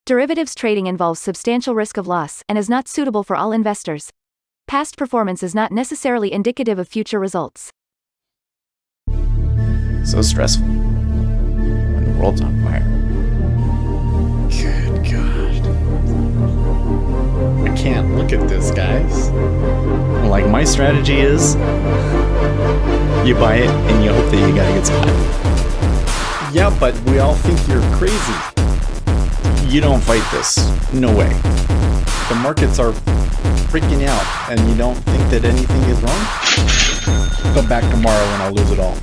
Derivatives trading involves substantial risk of loss and is not suitable for all investors. Past performance is not necessarily indicative of future results. So stressful when the world's on fire. Good God. I can't look at this, guys. Like, my strategy is you buy it and you hope that you got a good spot. Yeah, but we all think you're crazy. You don't fight this. No way. The markets are freaking out and you don't think that anything is wrong? Come back tomorrow and I'll lose it all.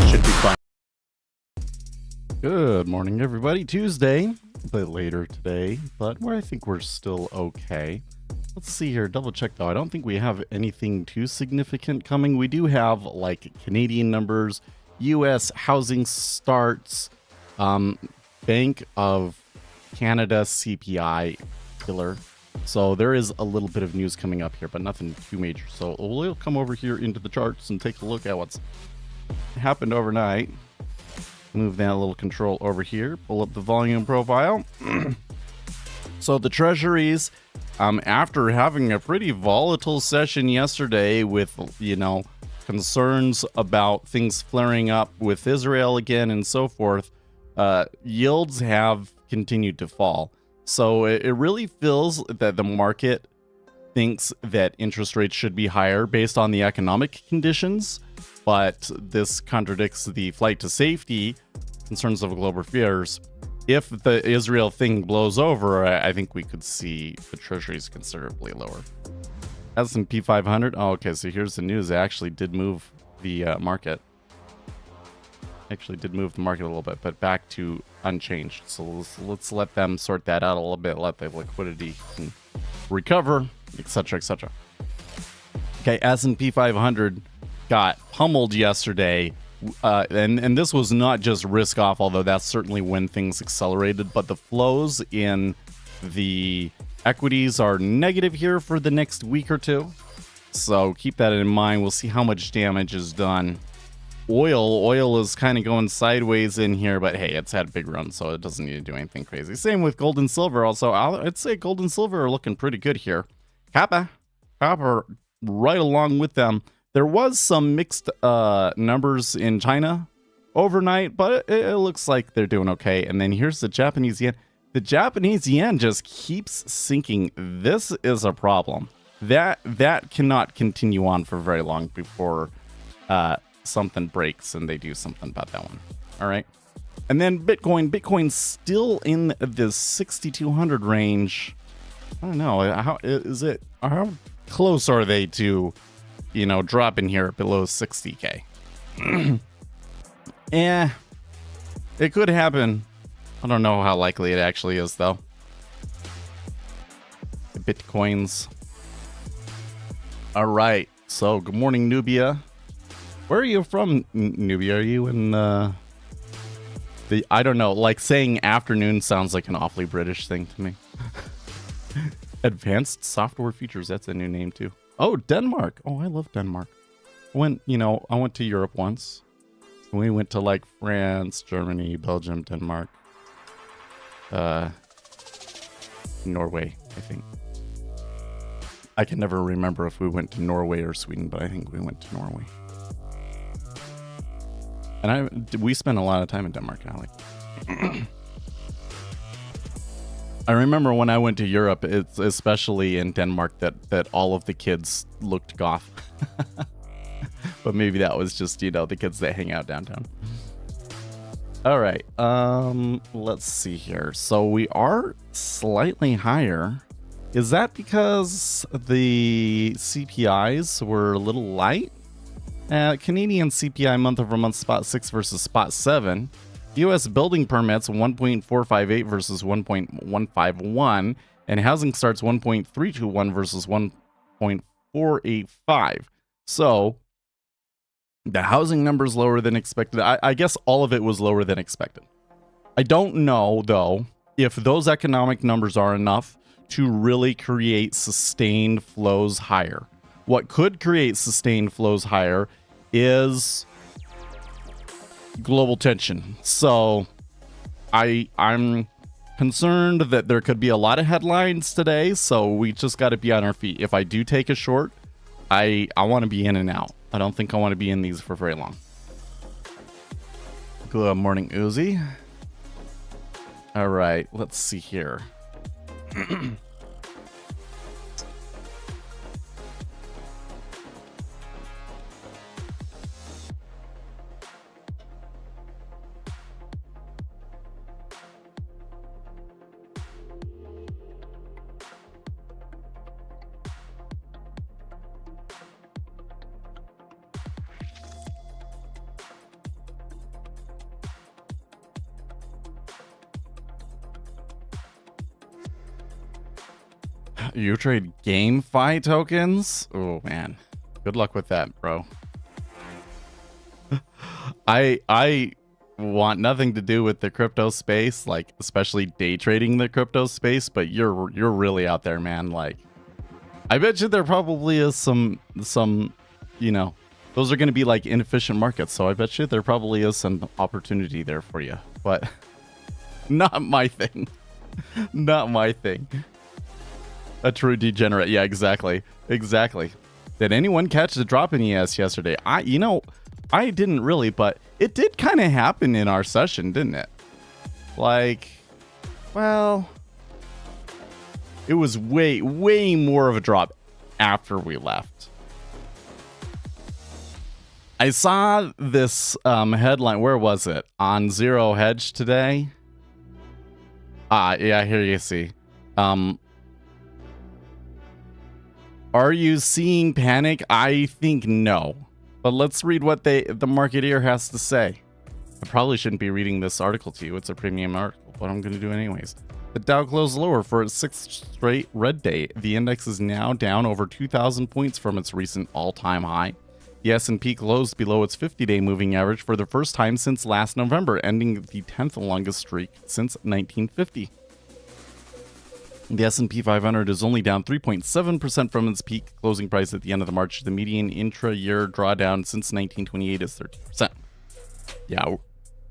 Should be fine. Good morning, everybody. Tuesday, a bit later today, but I think we're still okay. Let's see here. Double check though. I don't think we have anything too significant coming. We do have like Canadian numbers, U.S. housing starts, Bank of Canada CPI killer. So there is a little bit of news coming up here, but nothing too major. So we'll come over here into the charts and take a look at what's happened overnight. Move that little control over here. Pull up the volume profile. So the treasuries, after having a pretty volatile session yesterday with, concerns about things flaring up with Israel again and so forth, yields have continued to fall. So it really feels that the market thinks that interest rates should be higher based on the economic conditions, but this contradicts the flight to safety concerns of global fears. If the Israel thing blows over, I think we could see the treasuries considerably lower. S&P 500. Oh, okay, so here's the news. It actually did move the market. Actually did move the market a little bit, but back to unchanged. So let's let them sort that out a little bit, let the liquidity recover, etc., etc. Okay, S&P 500 got pummeled yesterday, and this was not just risk off, although that's certainly when things accelerated, but the flows in the equities are negative here for the next week or two. So keep that in mind. We'll see how much damage is done. Oil is kind of going sideways in here, but hey, it's had a big run, so it doesn't need to do anything crazy. Same with gold and silver. Also, I'd say gold and silver are looking pretty good here. Copper right along with them. There was some mixed numbers in China overnight, but it looks like they're doing okay. And then here's the Japanese yen. The Japanese yen just keeps sinking. This is a problem. That cannot continue on for very long before something breaks and they do something about that one. All right. And then Bitcoin's still in the 6,200 range. I don't know. How close are they to, dropping here below 60K? It could happen. I don't know how likely it actually is though. The Bitcoins. All right. So good morning, Nubia. Where are you from, Nubia? Are you in I don't know, like saying afternoon sounds like an awfully British thing to me. Advanced software features, that's a new name too. Oh, Denmark. Oh, I love Denmark. I went to Europe once. We went to like France, Germany, Belgium, Denmark. Norway, I think. I can never remember if we went to Norway or Sweden, but I think we went to Norway. And we spent a lot of time in Denmark, Alec. I remember when I went to Europe, it's especially in Denmark, that all of the kids looked goth. But maybe that was just, the kids that hang out downtown. All right. Let's see here. So we are slightly higher. Is that because the CPIs were a little light? Canadian CPI month-over-month spot 6 versus spot 7. U.S. building permits 1.458 versus 1.151. And housing starts 1.321 versus 1.485. So the housing number's lower than expected. I guess all of it was lower than expected. I don't know, though, if those economic numbers are enough to really create sustained flows higher. What could create sustained flows higher is global tension. So I'm concerned that there could be a lot of headlines today, so we just got to be on our feet. If I do take a short, I want to be in and out. I don't think I want to be in these for very long. Good morning, Uzi. All right, let's see here. You trade GameFi tokens? Oh man, good luck with that, bro. I want nothing to do with the crypto space, like especially day trading the crypto space. But you're really out there, man. Like, I bet you there probably is some you know, those are going to be like inefficient markets. So I bet you there probably is some opportunity there for you. But not my thing. Not my thing. A true degenerate. Yeah, exactly. Exactly. Did anyone catch the drop in ES yesterday? I didn't really, but it did kind of happen in our session, didn't it? Like, well, it was way more of a drop after we left. I saw this headline. Where was it? On Zero Hedge today. Yeah, here you see. Are you seeing panic? I think no. But let's read what the Marketeer has to say. I probably shouldn't be reading this article to you. It's a premium article, but I'm going to do it anyways. The Dow closed lower for its 6th straight red day. The index is now down over 2,000 points from its recent all-time high. The S&P closed below its 50-day moving average for the first time since last November, ending the 10th longest streak since 1950. The S&P 500 is only down 3.7% from its peak closing price at the end of the March. The median intra-year drawdown since 1928 is 13%. Yeah,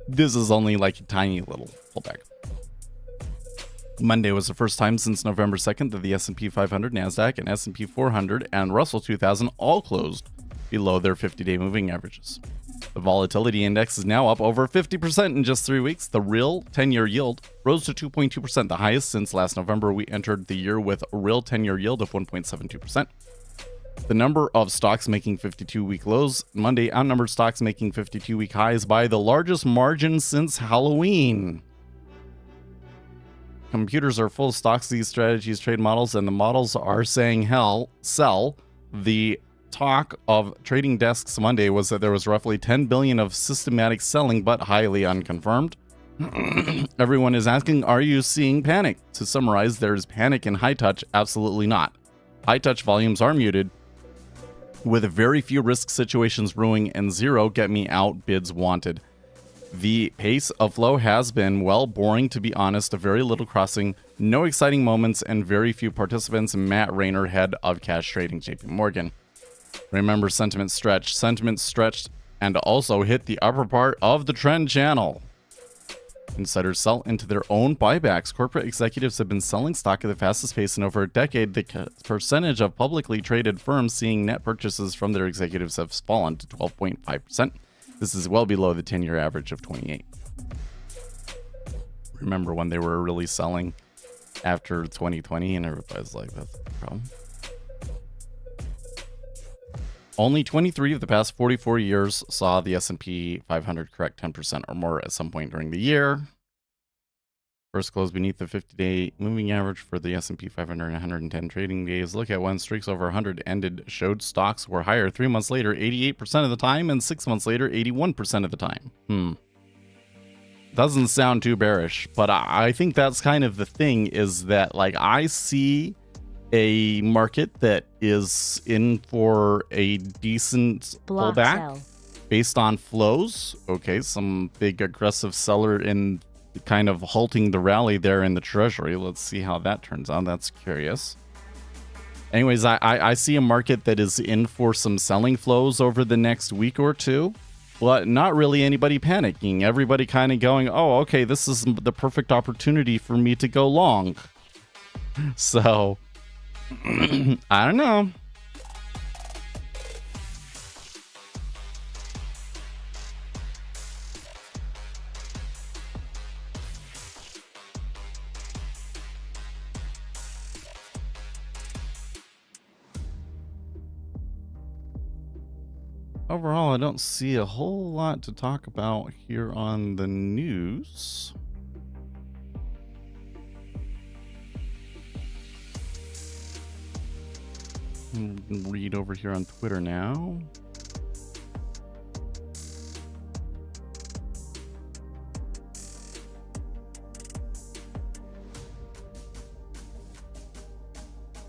this is only like a tiny little pullback. Monday was the first time since November 2nd that the S&P 500, NASDAQ, and S&P 400 and Russell 2000 all closed below their 50-day moving averages. The volatility index is now up over 50% in just 3 weeks. The real 10-year yield rose to 2.2%, the highest since last November. We entered the year with a real 10-year yield of 1.72%. The number of stocks making 52-week lows Monday outnumbered stocks making 52-week highs by the largest margin since Halloween. Computers are full of stocks, these strategies, trade models, and the models are saying sell. The talk of trading desks Monday was that there was roughly 10 billion of systematic selling, but highly unconfirmed. Everyone is asking, are you seeing panic? To summarize, there's panic in high touch. Absolutely not. High touch volumes are muted, with very few risk situations brewing and zero get me out bids wanted. The pace of flow has been, well, boring to be honest, a very little crossing, no exciting moments, and very few participants. Matt Rayner, head of cash trading, JP Morgan. Remember, sentiment stretched and also hit the upper part of the trend channel. Insiders sell into their own buybacks. Corporate executives have been selling stock at the fastest pace in over a decade. The percentage of publicly traded firms seeing net purchases from their executives has fallen to 12.5%. This is well below the 10-year average of 28. Remember when they were really selling after 2020 and everybody's like, that's the problem. Only 23 of the past 44 years saw the S&P 500 correct 10% or more at some point during the year. First close beneath the 50-day moving average for the S&P 500 and 110 trading days. Look at when streaks over 100 ended, showed stocks were higher 3 months later 88% of the time, and 6 months later 81% of the time. Doesn't sound too bearish, but I think that's kind of the thing, is that like I see a market that is in for a decent pullback based on flows. Okay, some big aggressive seller in kind of halting the rally there in the Treasury. Let's see how that turns out. That's curious. Anyways, I see a market that is in for some selling flows over the next week or two. Well, not really anybody panicking. Everybody kind of going, oh, okay, this is the perfect opportunity for me to go long. So, I don't know. Overall, I don't see a whole lot to talk about here on the news. Read over here on Twitter now.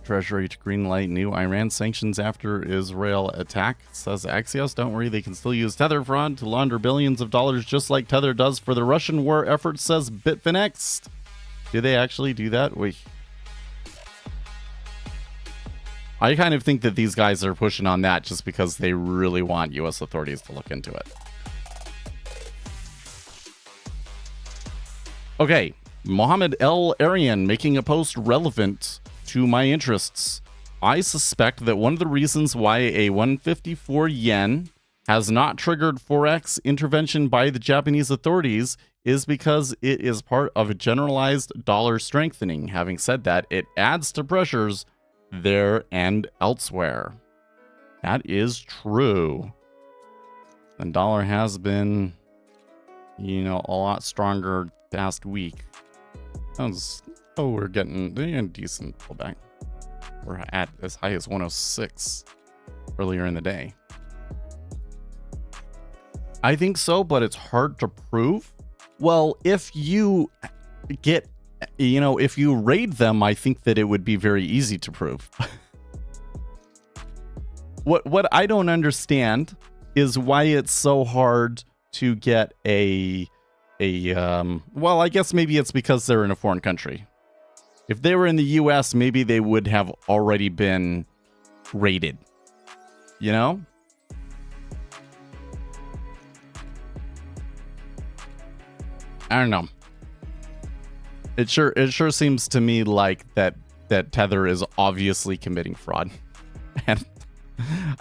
Treasury to greenlight new Iran sanctions after Israel attack, says Axios. Don't worry, they can still use Tether fraud to launder billions of dollars just like Tether does for the Russian war effort, says Bitfinex. Do they actually do that? Wait. I kind of think that these guys are pushing on that just because they really want U.S. authorities to look into it. Okay, Mohammed El Arian making a post relevant to my interests. I suspect that one of the reasons why a 154 yen has not triggered Forex intervention by the Japanese authorities is because it is part of a generalized dollar strengthening. Having said that, it adds to pressures there and elsewhere. That is true. The dollar has been, a lot stronger past week. We're getting a decent pullback. We're at as high as 106 earlier in the day. I think so, but it's hard to prove. Well, if you get, if you raid them, I think that it would be very easy to prove. What I don't understand is why it's so hard to get well, I guess maybe it's because they're in a foreign country. If they were in the US, maybe they would have already been raided. I don't know. It sure seems to me like that Tether is obviously committing fraud. And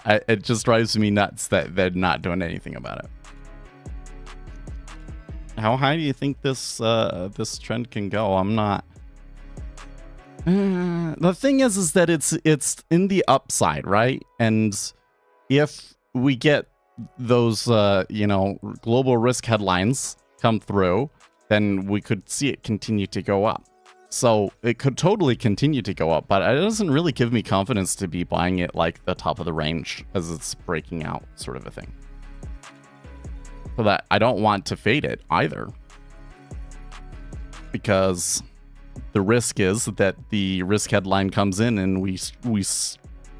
it just drives me nuts that they're not doing anything about it. How high do you think this trend can go? I'm not. The thing is that it's in the upside, right? And if we get those global risk headlines come through, then we could see it continue to go up. So it could totally continue to go up, but it doesn't really give me confidence to be buying it like the top of the range as it's breaking out, sort of a thing. So that I don't want to fade it either, because the risk is that the risk headline comes in and we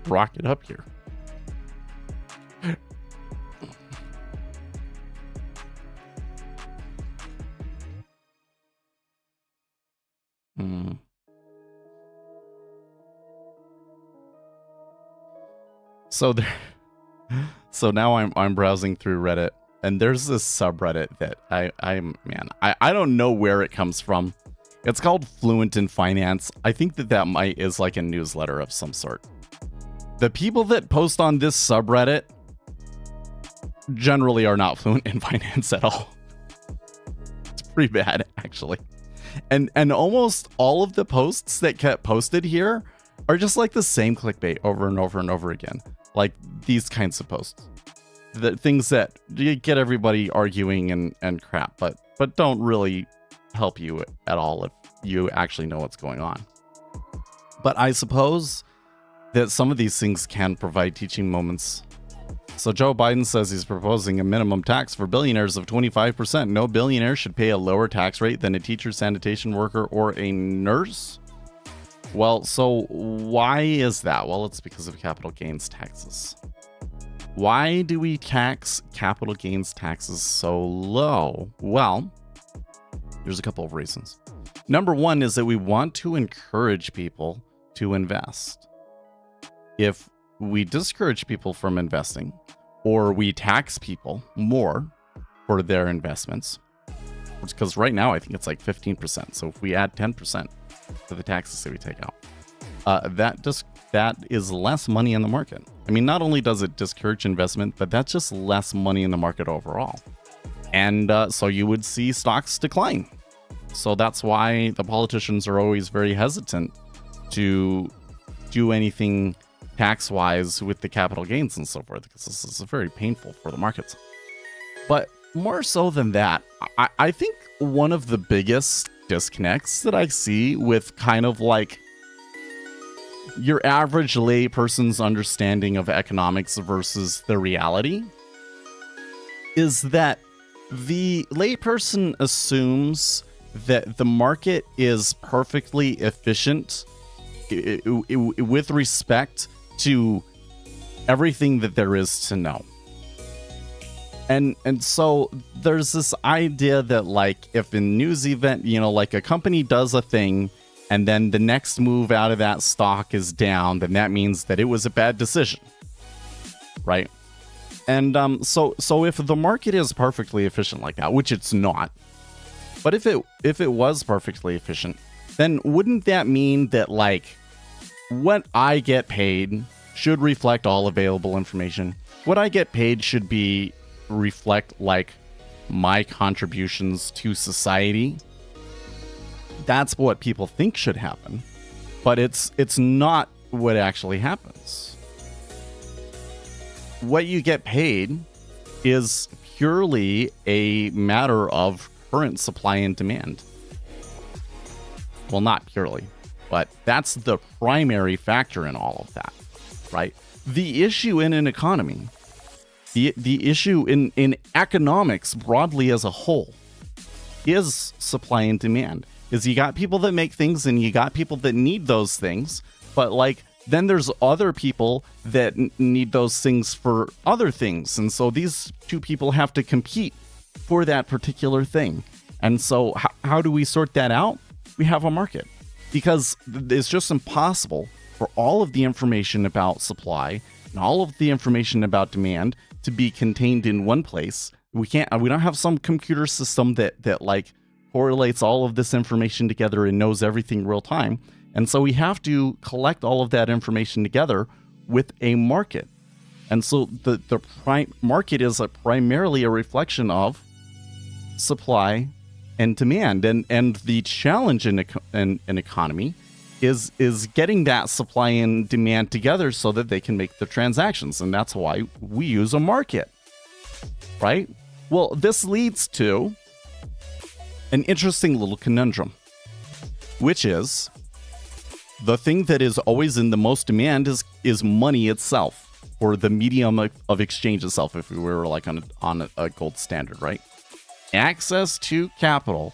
rock it up here. So now I'm browsing through Reddit, and there's this subreddit that I don't know where it comes from. It's called Fluent in Finance. I think that is like a newsletter of some sort. The people that post on this subreddit generally are not fluent in finance at all. It's pretty bad, actually. And almost all of the posts that get posted here are just like the same clickbait over and over and over again. Like these kinds of posts. The things that get everybody arguing and crap, but don't really help you at all if you actually know what's going on. But I suppose that some of these things can provide teaching moments. So Joe Biden says he's proposing a minimum tax for billionaires of 25%. No billionaire should pay a lower tax rate than a teacher, sanitation worker, or a nurse. Well, so why is that? Well, it's because of capital gains taxes. Why do we tax capital gains taxes so low? Well, there's a couple of reasons. Number one is that we want to encourage people to invest. If we discourage people from investing, or we tax people more for their investments, because right now I think it's like 15%. So if we add 10% to the taxes that we take out, that is less money in the market. I mean, not only does it discourage investment, but that's just less money in the market overall. And so you would see stocks decline. So that's why the politicians are always very hesitant to do anything tax-wise with the capital gains and so forth, because this is very painful for the markets. But more so than that, I think one of the biggest disconnects that I see with kind of like your average layperson's understanding of economics versus the reality is that the layperson assumes that the market is perfectly efficient with respect to everything that there is to know. And so there's this idea that, like, if a news event, you know, like a company does a thing and then the next move out of that stock is down, then that means that it was a bad decision, right? And so if the market is perfectly efficient like that, which it's not, but if it was perfectly efficient, then wouldn't that mean that, like, what I get paid should reflect all available information? What I get paid should reflect, like, my contributions to society. That's what people think should happen, but it's not what actually happens. What you get paid is purely a matter of current supply and demand. Well, not purely, but that's the primary factor in all of that, right? The issue in an economy, the issue in economics broadly as a whole, is supply and demand. Is you got people that make things and you got people that need those things, but, like, then there's other people that need those things for other things. And so these two people have to compete for that particular thing. And so how do we sort that out? We have a market, because it's just impossible for all of the information about supply and all of the information about demand to be contained in one place. We don't have some computer system that like correlates all of this information together and knows everything real time. And so we have to collect all of that information together with a market. And so the market is primarily a reflection of supply and demand. And the challenge in an economy is getting that supply and demand together so that they can make the transactions. And that's why we use a market, right? Well, this leads to an interesting little conundrum, which is the thing that is always in the most demand is money itself, or the medium of exchange itself, if we were like on a gold standard, right? Access to capital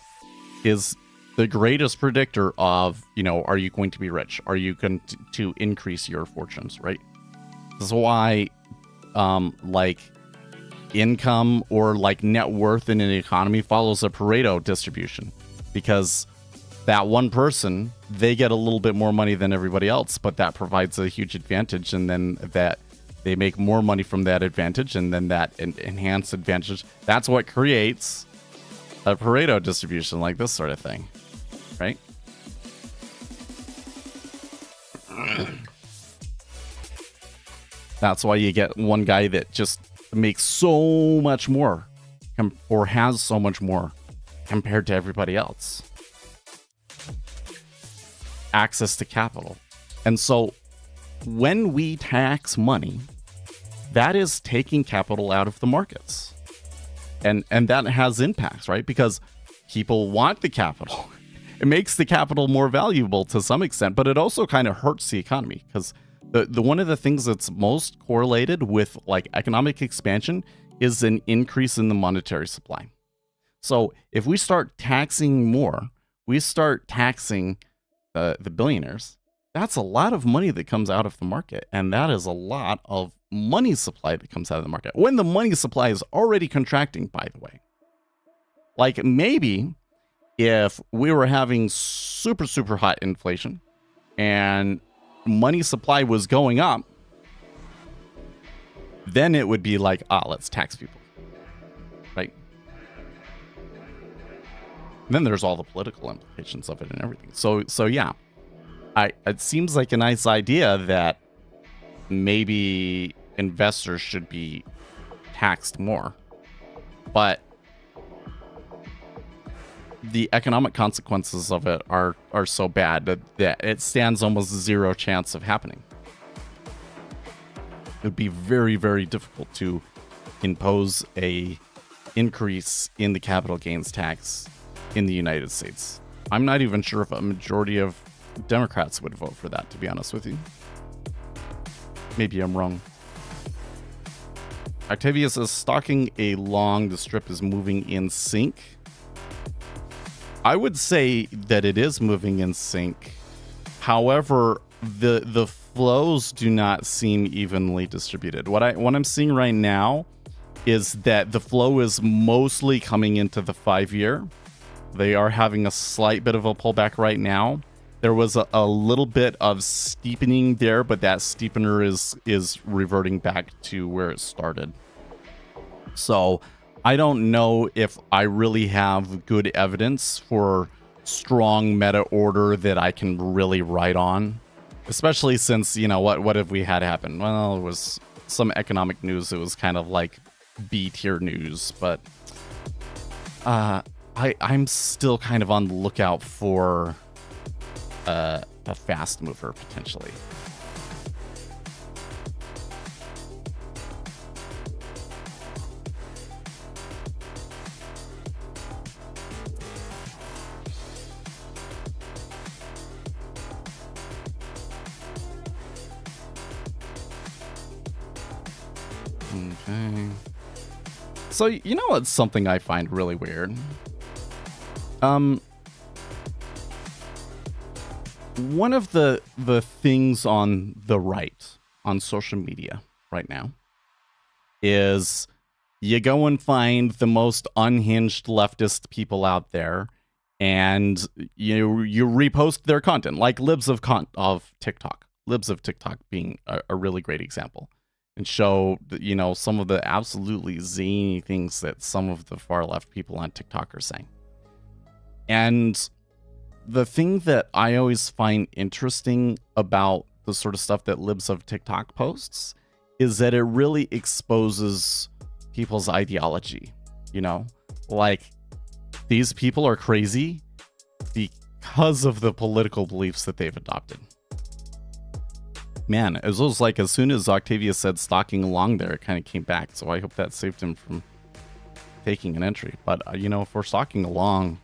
is the greatest predictor of, you know, are you going to be rich? Are you going to increase your fortunes, right? This is why, like, income or like net worth in an economy follows a Pareto distribution, because that one person, they get a little bit more money than everybody else, but that provides a huge advantage, and then that they make more money from that advantage, and then that enhanced advantage, that's what creates a Pareto distribution, like this sort of thing, right? That's why you get one guy that just makes so much more, or has so much more compared to everybody else. Access to capital. And so when we tax money, that is taking capital out of the markets. And that has impacts, right? Because people want the capital. It makes the capital more valuable to some extent, but it also kind of hurts the economy, because the one of the things that's most correlated with, like, economic expansion is an increase in the monetary supply. So if we start taxing more, we start taxing the billionaires, that's a lot of money that comes out of the market. And that is a lot of money supply that comes out of the market, when the money supply is already contracting, by the way. Like, maybe if we were having super, super hot inflation and money supply was going up, then it would be like, let's tax people, right? And then there's all the political implications of it and everything. So yeah, it seems like a nice idea that maybe investors should be taxed more, but the economic consequences of it are so bad that it stands almost zero chance of happening. It would be very, very difficult to impose a increase in the capital gains tax in the United States. I'm not even sure if a majority of Democrats would vote for that, to be honest with you. Maybe I'm wrong. Octavia says, stalking along the strip is moving in sync. I would say that it is moving in sync. However, the flows do not seem evenly distributed. What I'm seeing right now is that the flow is mostly coming into the 5-year. They are having a slight bit of a pullback right now. There was a little bit of steepening there, but that steepener is reverting back to where it started. So I don't know if I really have good evidence for strong meta order that I can really write on, especially since, what have we had happen? Well, it was some economic news. It was kind of like B tier news, but I'm still kind of on the lookout for a fast mover potentially. Okay. So, what's something I find really weird? One of the things on the right, on social media right now, is you go and find the most unhinged leftist people out there, and you repost their content, like libs of TikTok. Libs of TikTok being a really great example. And show, some of the absolutely zany things that some of the far left people on TikTok are saying. And the thing that I always find interesting about the sort of stuff that libs of TikTok posts is that it really exposes people's ideology. Like, these people are crazy because of the political beliefs that they've adopted. Man, it was like as soon as Octavia said stalking along there, it kind of came back. So I hope that saved him from taking an entry. But, if we're stalking along,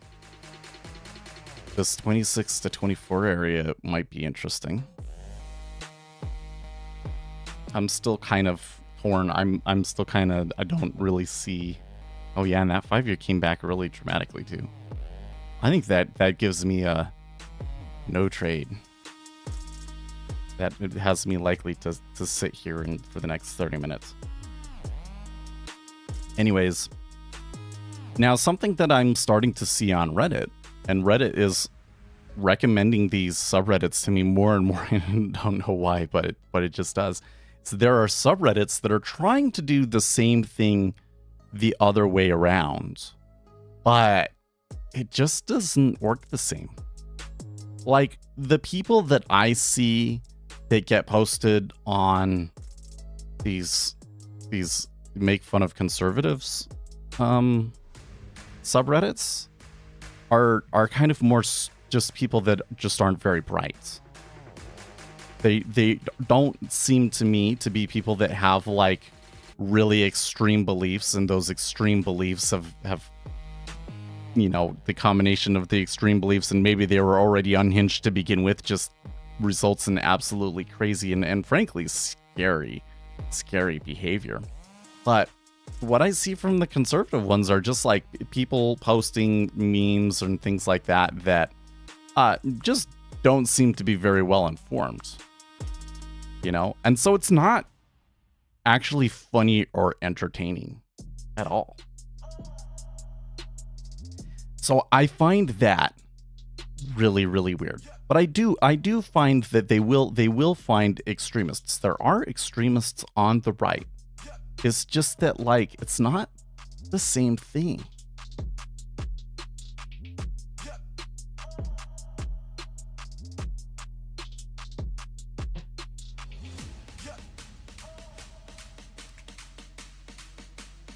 this 26 to 24 area might be interesting. I'm still kind of torn. I'm still kind of, I don't really see. Oh yeah, and that 5-year came back really dramatically too. I think that gives me a no trade. That has me likely to sit here for the next 30 minutes. Anyways, now something that I'm starting to see on Reddit, and Reddit is recommending these subreddits to me more and more. I don't know why, but it just does. So there are subreddits that are trying to do the same thing the other way around, but it just doesn't work the same. Like, the people that I see that get posted on these make fun of conservatives subreddits are kind of more just people that just aren't very bright. They don't seem to me to be people that have like really extreme beliefs, and those extreme beliefs have the combination of the extreme beliefs, and maybe they were already unhinged to begin with, just results in absolutely crazy and frankly scary behavior. But what I see from the conservative ones are just like people posting memes and things like that just don't seem to be very well informed, and so it's not actually funny or entertaining at all. So I find that really, really weird. But I do find that they will find extremists. There are extremists on the right It's just that, like, it's not the same thing.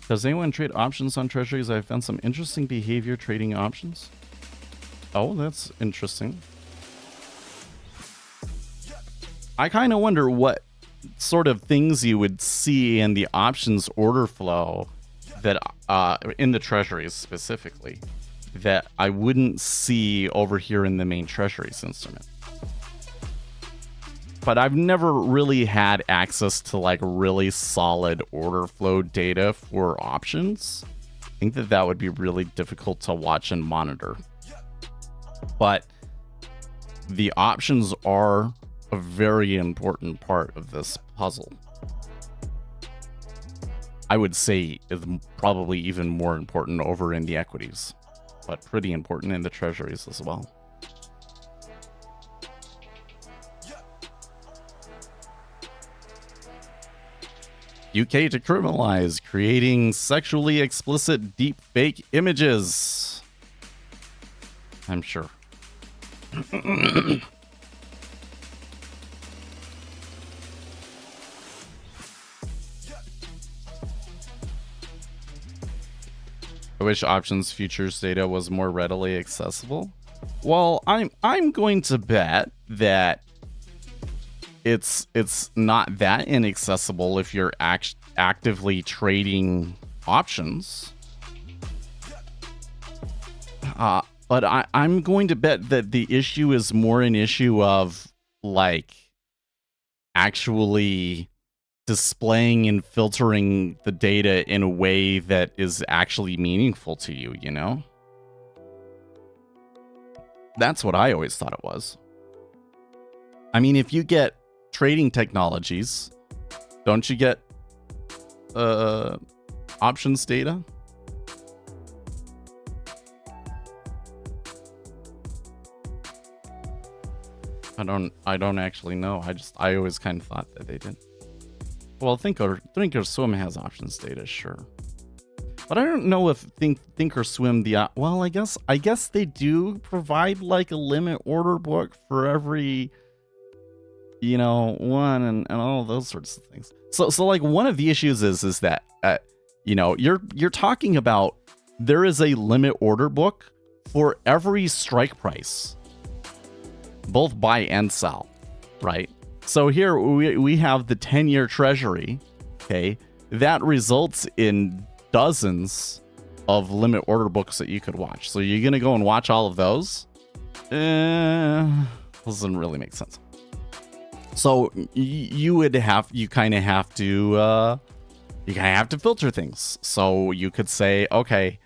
Does anyone trade options on treasuries? I've found some interesting behavior trading options. Oh, that's interesting. I kind of wonder what sort of things you would see in the options order flow that in the treasuries specifically that I wouldn't see over here in the main treasuries instrument. But I've never really had access to like really solid order flow data for options. I think that would be really difficult to watch and monitor. But the options are a very important part of this puzzle. I would say is probably even more important over in the equities, but pretty important in the treasuries as well. UK to criminalize creating sexually explicit deepfake images. I'm sure. I wish options futures data was more readily accessible. Well, I'm going to bet that it's not that inaccessible if you're actively trading options. But I'm going to bet that the issue is more an issue of like actually displaying and filtering the data in a way that is actually meaningful to you, you know? That's what I always thought it was. I mean, if you get trading technologies, don't you get options data? I don't actually know. I always kind of thought that they did. Well, Thinkorswim has options data, sure. But I don't know if Thinkorswim well, I guess they do provide like a limit order book for every, you know, one and all those sorts of things. So like one of the issues is that you know, you're talking about there is a limit order book for every strike price, both buy and sell, right? So here we have the 10-year treasury, okay? That results in dozens of limit order books that you could watch. So you're going to go and watch all of those? Doesn't really make sense. So you kind of have to filter things. So you could say, okay,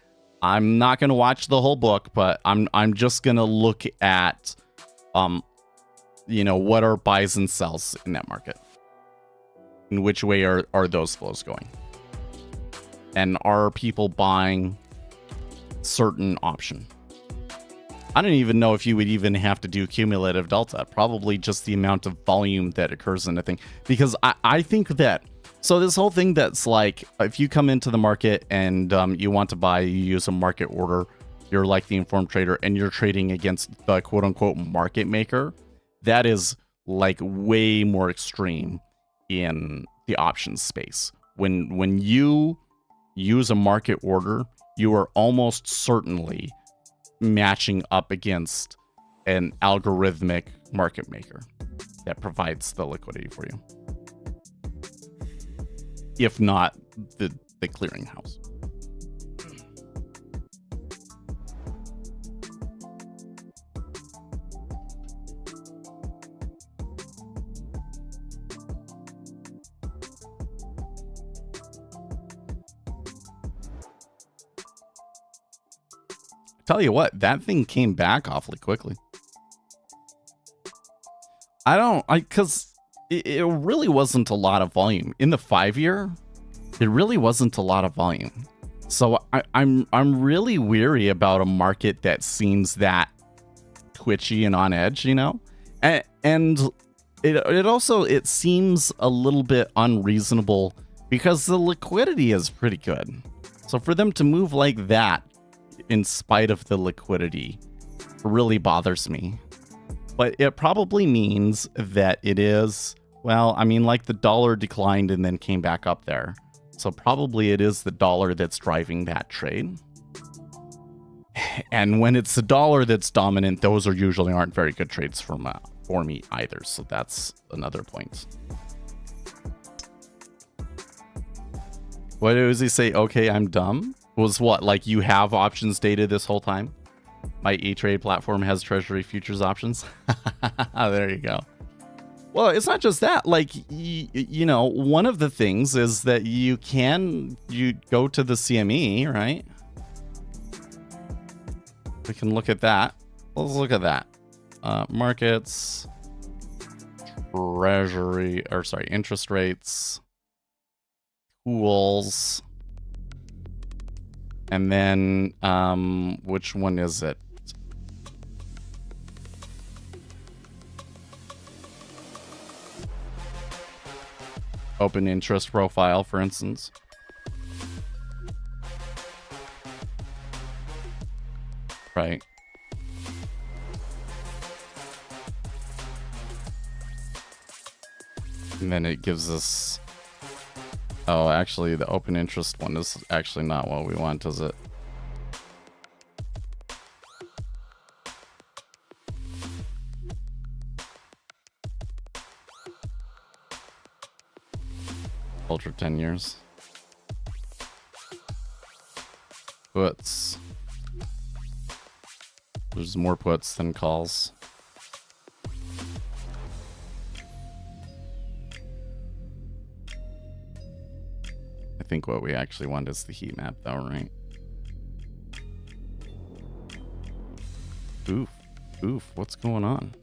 I'm not going to watch the whole book, but I'm just going to look at you know, what are buys and sells in that market? In which way are those flows going? And are people buying certain option? I don't even know if you would even have to do cumulative delta. Probably just the amount of volume that occurs in a thing. Because I think that, so this whole thing that's like, if you come into the market and you want to buy, you use a market order, you're like the informed trader and you're trading against the quote unquote market maker. That is like way more extreme in the options space. When you use a market order, you are almost certainly matching up against an algorithmic market maker that provides the liquidity for you, if not the clearinghouse. Tell you what, that thing came back awfully quickly. Because it really wasn't a lot of volume in the 5-year. It really wasn't a lot of volume. So I'm really weary about a market that seems that twitchy and on edge, you know, and it also seems a little bit unreasonable because the liquidity is pretty good. So for them to move like that in spite of the liquidity really bothers me. But it probably means that it is, well, I mean, like the dollar declined and then came back up there. So probably it is the dollar that's driving that trade. And when it's the dollar that's dominant, those are usually aren't very good trades for me either. So that's another point. What does he say? Okay, I'm dumb. Was what, like you have options data this whole time? My E-Trade platform has Treasury futures options. There you go. Well, it's not just that. Like, you know, one of the things is that you go to the CME, right? We can look at that. Let's look at that. Markets, Treasury, or sorry, interest rates, pools, and then which one is it? Open interest profile, for instance. Right. And then it gives us... Oh, actually, the open interest one is actually not what we want, is it? Ultra 10 years. Puts. There's more puts than calls. I think what we actually want is the heat map though, right? Oof, what's going on?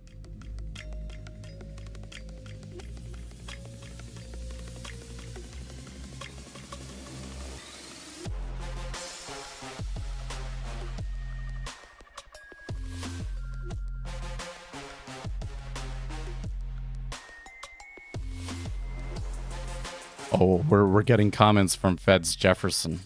Oh, we're getting comments from Fed's Jefferson.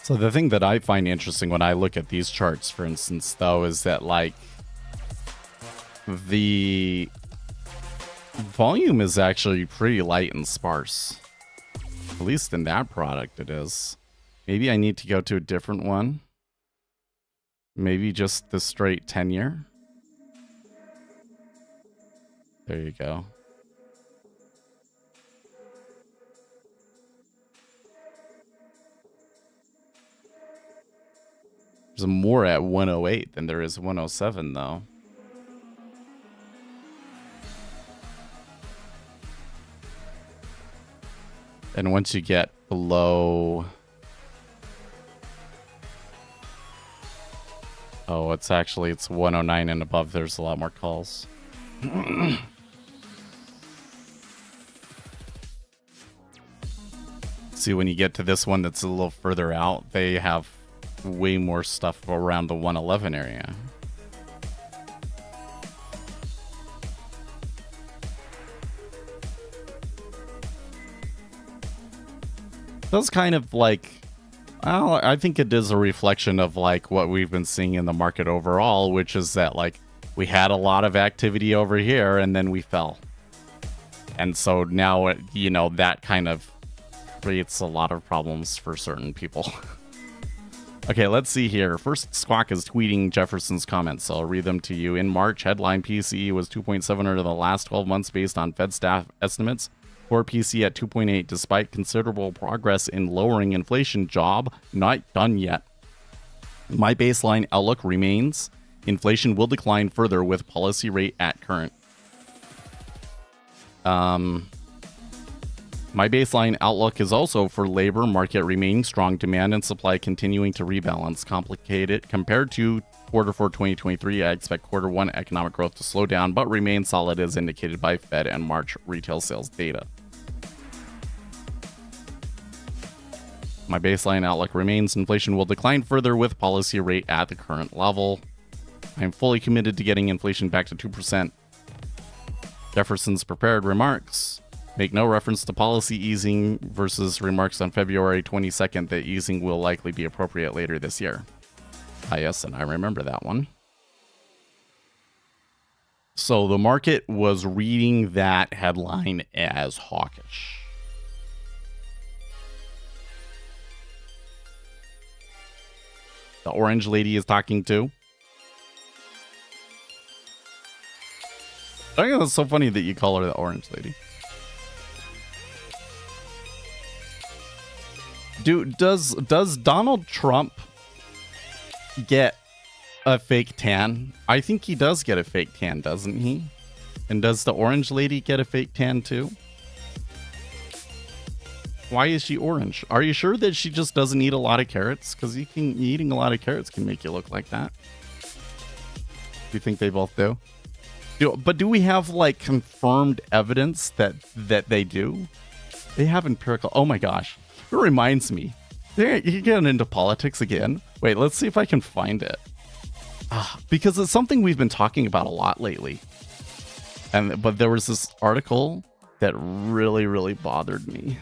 So the thing that I find interesting when I look at these charts, for instance, though, is that like the volume is actually pretty light and sparse. At least in that product it is. Maybe I need to go to a different one. Maybe just the straight 10-year. There you go. There's more at 108 than there is 107 though. And once you get below... Oh, it's 109 and above. There's a lot more calls. See, when you get to this one that's a little further out, they have way more stuff around the 111 area. That's kind of like, well, I think it is a reflection of like what we've been seeing in the market overall, which is that like we had a lot of activity over here and then we fell. And so now, you know, that kind of creates a lot of problems for certain people. Okay, let's see here. First, Squawk is tweeting Jefferson's comments, so I'll read them to you. In March, headline PCE was 2.7 over the last 12 months based on Fed staff estimates. Core PC at 2.8, despite considerable progress in lowering inflation. Job not done yet. My baseline outlook remains inflation will decline further with policy rate at current. My baseline outlook is also for labor market remaining strong, demand and supply continuing to rebalance. Complicated compared to quarter 4 2023, I expect quarter 1 economic growth to slow down but remain solid as indicated by Fed and March retail sales data. My baseline outlook remains inflation will decline further with policy rate at the current level. I am fully committed to getting inflation back to 2%. Jefferson's prepared remarks make no reference to policy easing versus remarks on February 22nd that easing will likely be appropriate later this year. Ah, yes, and I remember that one. So the market was reading that headline as hawkish. The orange lady is talking too. I think that's so funny that you call her the orange lady. Does Donald Trump get a fake tan? I think he does get a fake tan, doesn't he? And does the orange lady get a fake tan too? Why is she orange? Are you sure that she just doesn't eat a lot of carrots? Because eating a lot of carrots can make you look like that. Do you think they both do? But do we have like confirmed evidence that they do? They have empirical. Oh my gosh. It reminds me. You're getting into politics again. Wait, let's see if I can find it. Because it's something we've been talking about a lot lately. But there was this article that really, really bothered me.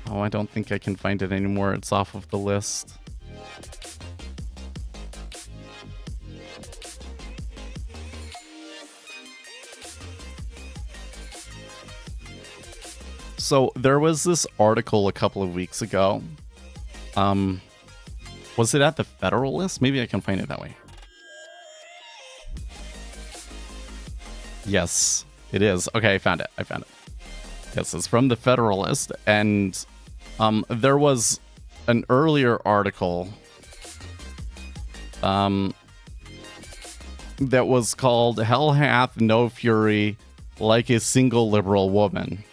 Oh, I don't think I can find it anymore. It's off of the list. So there was this article a couple of weeks ago. Was it at the Federalist? Maybe I can find it that way. Yes, it is. Okay, I found it. Yes, it's from the Federalist. And there was an earlier article that was called Hell Hath No Fury Like a Single Liberal Woman.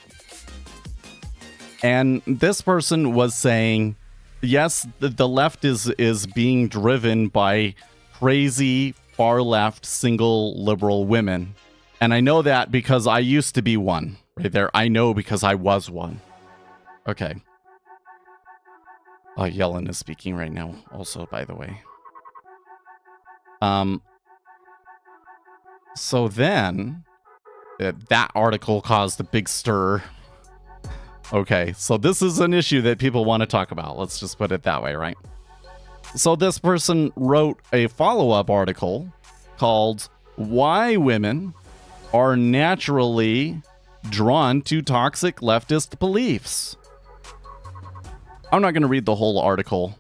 And this person was saying, yes, the left is being driven by crazy far left single liberal women. And I know that because I used to be one. Right there. I know because I was one. Okay. Yellen is speaking right now also, by the way. So then that article caused a big stir. Okay, so this is an issue that people want to talk about. Let's just put it that way, right? So this person wrote a follow-up article called Why Women Are Naturally Drawn to Toxic Leftist Beliefs. I'm not going to read the whole article.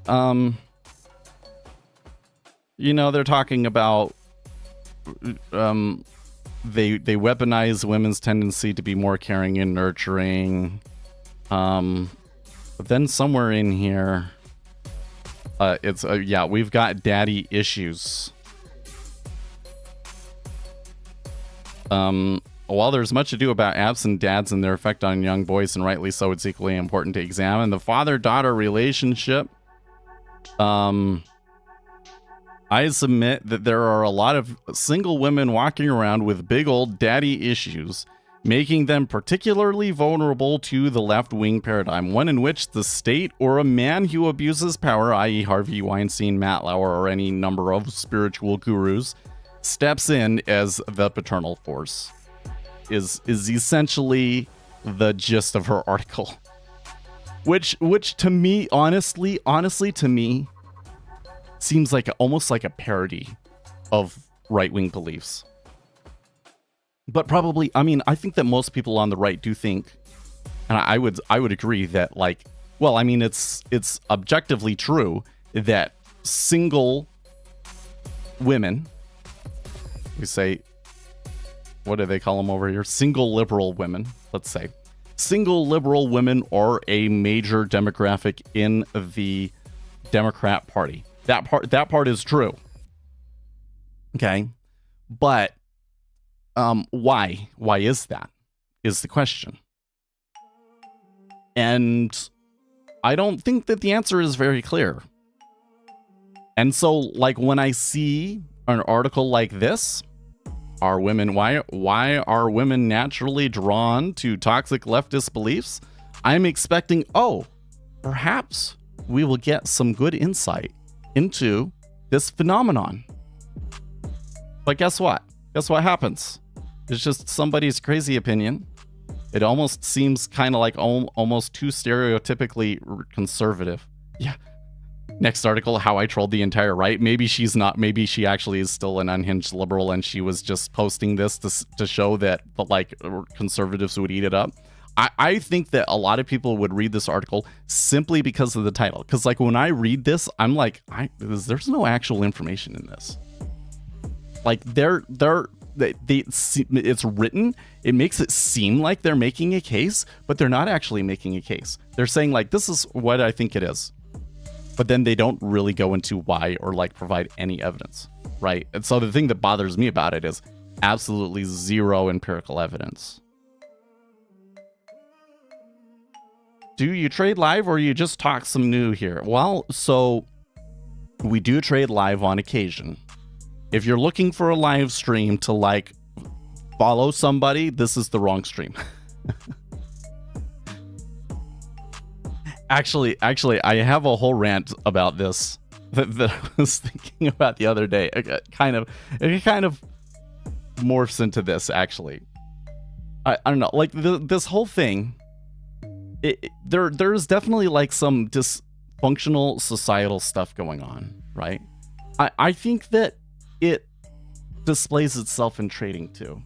They're talking about they weaponize women's tendency to be more caring and nurturing. But then somewhere in here, we've got daddy issues. While there's much ado about absent dads and their effect on young boys, and rightly so, it's equally important to examine the father-daughter relationship. I submit that there are a lot of single women walking around with big old daddy issues, making them particularly vulnerable to the left-wing paradigm, one in which the state or a man who abuses power, i.e. Harvey Weinstein, Matt Lauer, or any number of spiritual gurus, steps in as the paternal force, is essentially the gist of her article. Which to me, honestly to me, seems like almost like a parody of right-wing beliefs. But probably, I think that most people on the right do think, and I would agree that it's objectively true that single women, we say, what do they call them over here? Single liberal women, let's say. Single liberal women are a major demographic in the Democrat Party. That part is true. Okay. But why? Why is that? Is the question. And I don't think that the answer is very clear. And so, when I see an article like this, why are women naturally drawn to toxic leftist beliefs? I'm expecting, oh, perhaps we will get some good insight into this phenomenon. But guess what? Guess what happens? It's just somebody's crazy opinion. It almost seems kind of like almost too stereotypically conservative. Yeah. Next article, how I trolled the entire right. Maybe she's not. Maybe she actually is still an unhinged liberal and she was just posting this to show that like conservatives would eat it up. I think that a lot of people would read this article simply because of the title. Because like when I read this, I'm like, there's no actual information in this. Like it's written, it makes it seem like they're making a case, but they're not actually making a case. They're saying like, this is what I think it is. But then they don't really go into why or like provide any evidence, right? And so the thing that bothers me about it is absolutely zero empirical evidence. Do you trade live or you just talk some new here? Well, so we do trade live on occasion. If you're looking for a live stream to like follow somebody, this is the wrong stream. Actually, I have a whole rant about this that I was thinking about the other day. It kind of morphs into this, actually. I don't know, like this whole thing, there's definitely like some dysfunctional societal stuff going on, right? I think that it displays itself in trading too.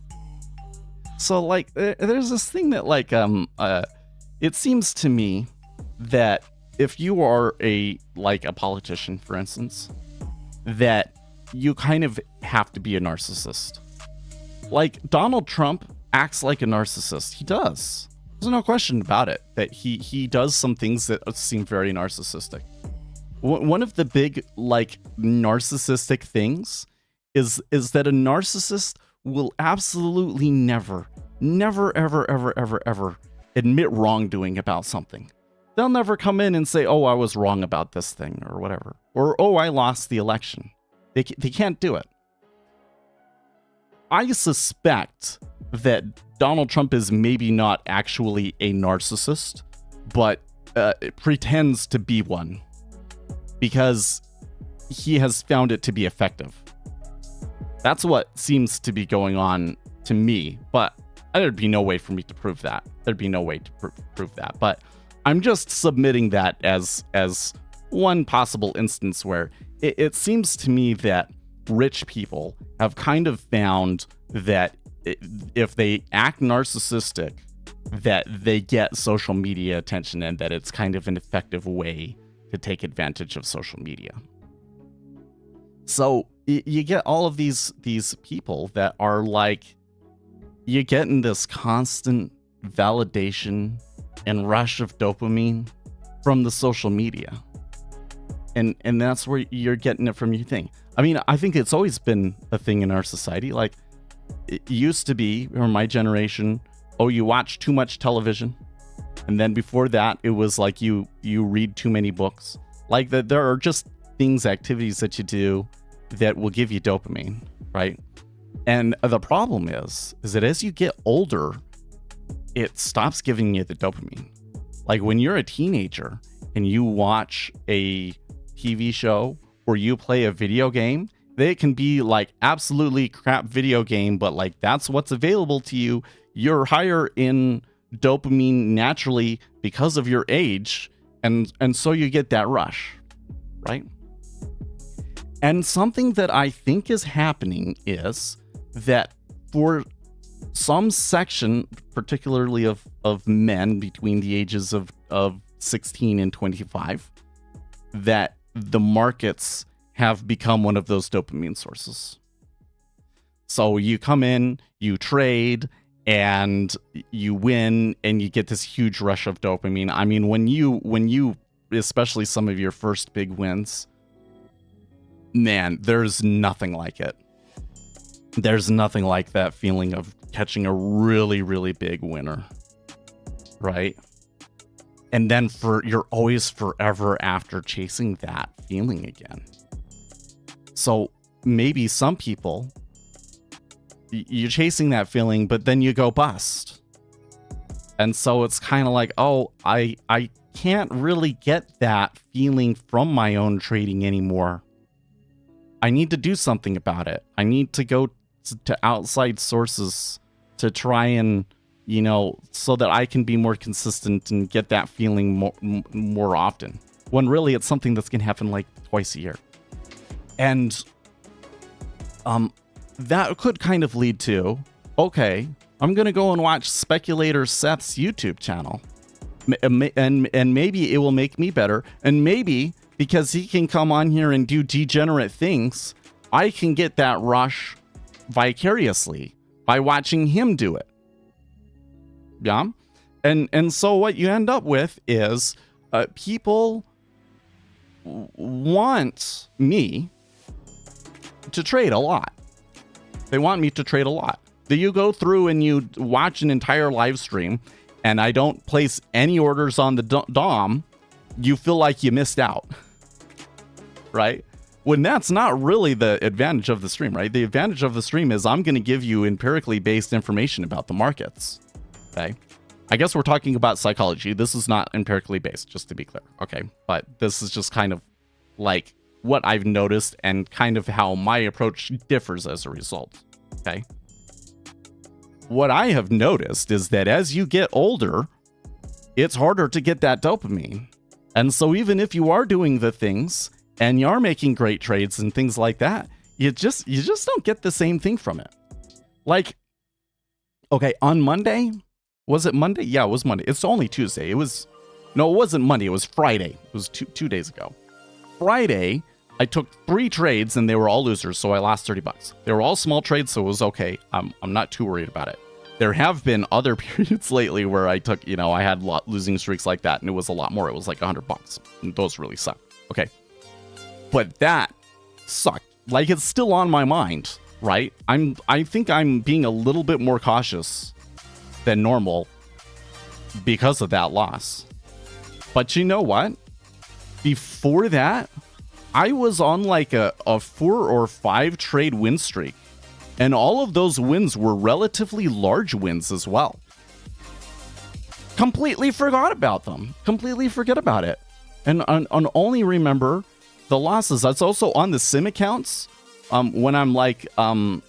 So like there's this thing that like it seems to me that if you are a politician, for instance, that you kind of have to be a narcissist. Like Donald Trump acts like a narcissist. He does. There's no question about it that he does some things that seem very narcissistic. One of the big like narcissistic things is that a narcissist will absolutely never ever admit wrongdoing about something. They'll never come in and say, oh, I was wrong about this thing or whatever. Or, oh, I lost the election. They can't do it. I suspect that Donald Trump is maybe not actually a narcissist, but pretends to be one because he has found it to be effective. That's what seems to be going on to me, but there'd be no way for me to prove that. There'd be no way to prove that. But I'm just submitting that as one possible instance where it seems to me that rich people have kind of found that if they act narcissistic, that they get social media attention and that it's kind of an effective way to take advantage of social media. So you get all of these people that are like, you get in this constant validation and rush of dopamine from the social media. And that's where you're getting it from, you think. I mean, I think it's always been a thing in our society. Like, it used to be, or my generation, oh, you watch too much television. And then before that, it was like you read too many books. Like, there are just things, activities that you do that will give you dopamine, right? And the problem is that as you get older, it stops giving you the dopamine. Like when you're a teenager and you watch a TV show or you play a video game, they can be like absolutely crap video game, but like that's what's available to you. You're higher in dopamine naturally because of your age, and so you get that rush, right? And something that I think is happening is that for some section, particularly of men between the ages of 16 and 25, that the markets have become one of those dopamine sources. So you come in, you trade, and you win, and you get this huge rush of dopamine. I mean, when you, especially some of your first big wins, man, there's nothing like it. There's nothing like that feeling of catching a really, really big winner, right? And then you're always forever after chasing that feeling again. So maybe some people, you're chasing that feeling, but then you go bust. And so it's kind of like, oh, I can't really get that feeling from my own trading anymore. I need to do something about it. I need to go to outside sources to try and, you know, so that I can be more consistent and get that feeling more often. When really it's something that's going to happen like twice a year. And that could kind of lead to, okay, I'm going to go and watch Speculator Seth's YouTube channel. And maybe it will make me better. And maybe because he can come on here and do degenerate things, I can get that rush vicariously by watching him do it. Yeah. And so what you end up with is people want me to trade a lot. They want me to trade a lot. Do you go through and you watch an entire live stream and I don't place any orders on the DOM, you feel like you missed out, right? When that's not really the advantage of the stream, right? The advantage of the stream is I'm going to give you empirically based information about the markets, okay? I guess we're talking about psychology. This is not empirically based, just to be clear, okay? But this is just kind of like what I've noticed and kind of how my approach differs as a result, okay? What I have noticed is that as you get older, it's harder to get that dopamine. And so even if you are doing the things and you are making great trades and things like that, you just don't get the same thing from it. Like, okay, on Monday, was it Monday? Yeah, it was Monday. It's only Tuesday. It wasn't Monday. It was Friday. It was two days ago. Friday, I took 3 trades and they were all losers, so I lost $30. They were all small trades, so it was okay. I'm not too worried about it. There have been other periods lately where I took, you know, I had losing streaks like that, and it was a lot more. It was like $100. And those really suck. Okay. But that sucked. Like, it's still on my mind, right? I think I'm being a little bit more cautious than normal because of that loss. But you know what? Before that, I was on like a 4 or 5 trade win streak. And all of those wins were relatively large wins as well. Completely forgot about them. Completely forget about it. And only remember the losses. That's also on the sim accounts. When I'm like, you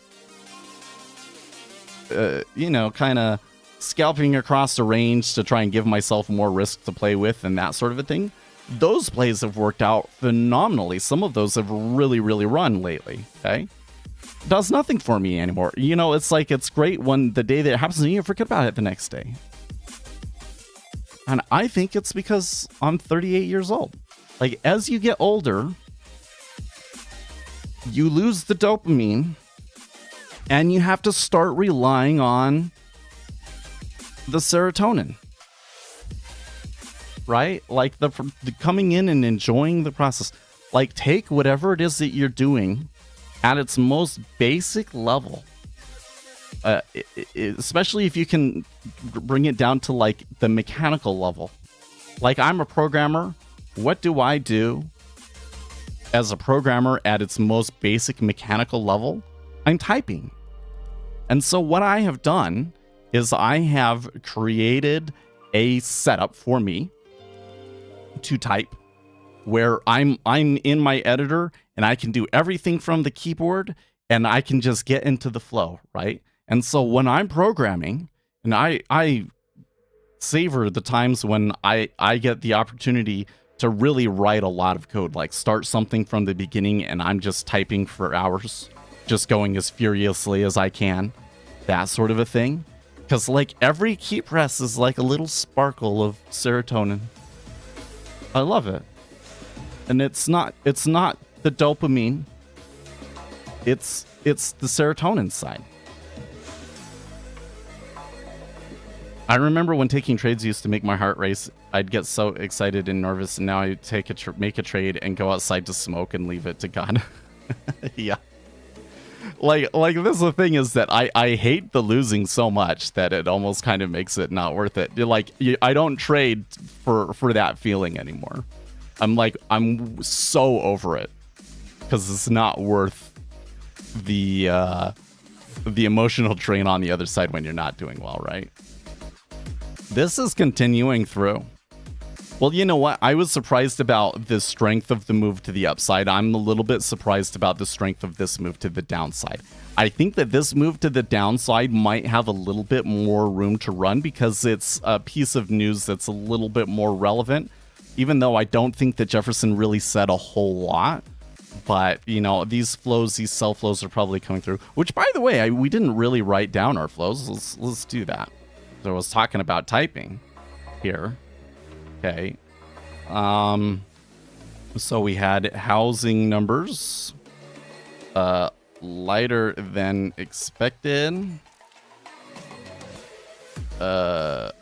know, kind of scalping across the range to try and give myself more risk to play with and that sort of a thing. Those plays have worked out phenomenally. Some of those have really, really run lately. Okay. Does nothing for me anymore. You know, it's like, it's great when the day that it happens and you forget about it the next day. And I think it's because I'm 38 years old. Like, as you get older, you lose the dopamine and you have to start relying on the serotonin. Right? Like the coming in and enjoying the process. Like, take whatever it is that you're doing at its most basic level, especially if you can bring it down to like the mechanical level. Like, I'm a programmer. What do I do as a programmer at its most basic mechanical level? I'm typing. And so what I have done is I have created a setup for me to type where I'm in my editor and I can do everything from the keyboard and I can just get into the flow, right? And so when I'm programming, and I savor the times when I get the opportunity to really write a lot of code, like start something from the beginning and I'm just typing for hours, just going as furiously as I can, that sort of a thing. Because like every key press is like a little sparkle of serotonin. I love it. And it's not the dopamine. It's the serotonin side. I remember when taking trades used to make my heart race. I'd get so excited and nervous, and now I make a trade and go outside to smoke and leave it to God. Yeah. Like this is the thing is that I hate the losing so much that it almost kind of makes it not worth it. I don't trade for that feeling anymore. I'm so over it because it's not worth the emotional drain on the other side when you're not doing well, right? This is continuing through. Well, you know what? I was surprised about the strength of the move to the upside. I'm a little bit surprised about the strength of this move to the downside. I think that this move to the downside might have a little bit more room to run because it's a piece of news that's a little bit more relevant, even though I don't think that Jefferson really said a whole lot. But, you know, these flows, these sell flows are probably coming through, which, by the way, we didn't really write down our flows. Let's do that. So I was talking about typing here. Okay. So we had housing numbers, lighter than expected. Fed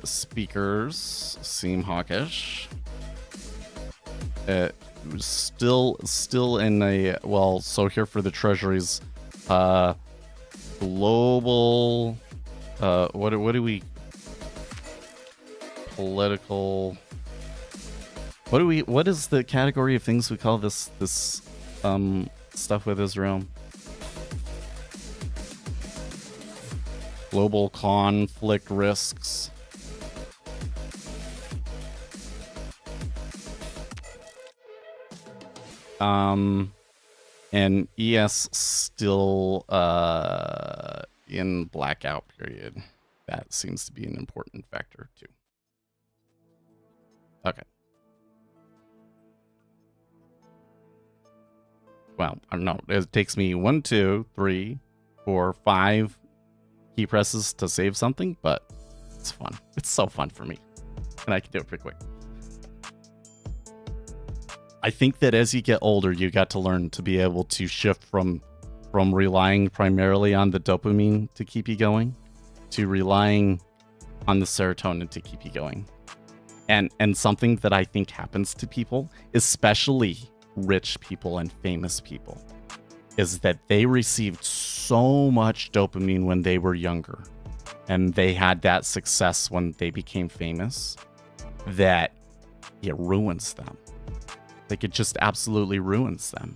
speakers seem hawkish. Still in a, well, so here for the Treasuries, global, what do we, political, what is the category of things we call this stuff with Israel? Global conflict risks. And ES still in blackout period. That seems to be an important factor too. Okay. Well, I don't know. It takes me 1, 2, 3, 4, 5 key presses to save something, but it's fun. It's so fun for me. And I can do it pretty quick. I think that as you get older, you got to learn to be able to shift from relying primarily on the dopamine to keep you going to relying on the serotonin to keep you going. And something that I think happens to people, especially rich people and famous people, is that they received so much dopamine when they were younger and they had that success when they became famous that it ruins them. Like, it just absolutely ruins them.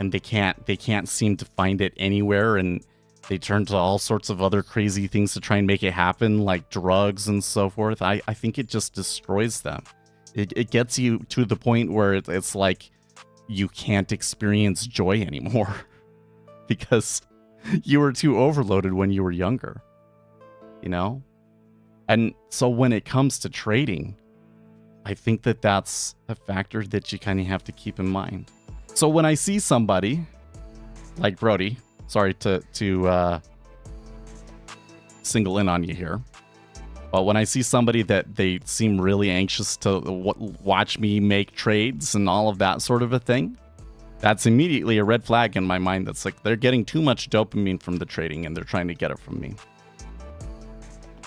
And they can't seem to find it anywhere, and they turn to all sorts of other crazy things to try and make it happen, like drugs and so forth. I think it just destroys them. It gets you to the point where it's like you can't experience joy anymore because you were too overloaded when you were younger, you know? And so when it comes to trading, I think that that's a factor that you kind of have to keep in mind. So when I see somebody like Brody, sorry to single in on you here, but when I see somebody that they seem really anxious to watch me make trades and all of that sort of a thing, that's immediately a red flag in my mind. That's like they're getting too much dopamine from the trading and they're trying to get it from me.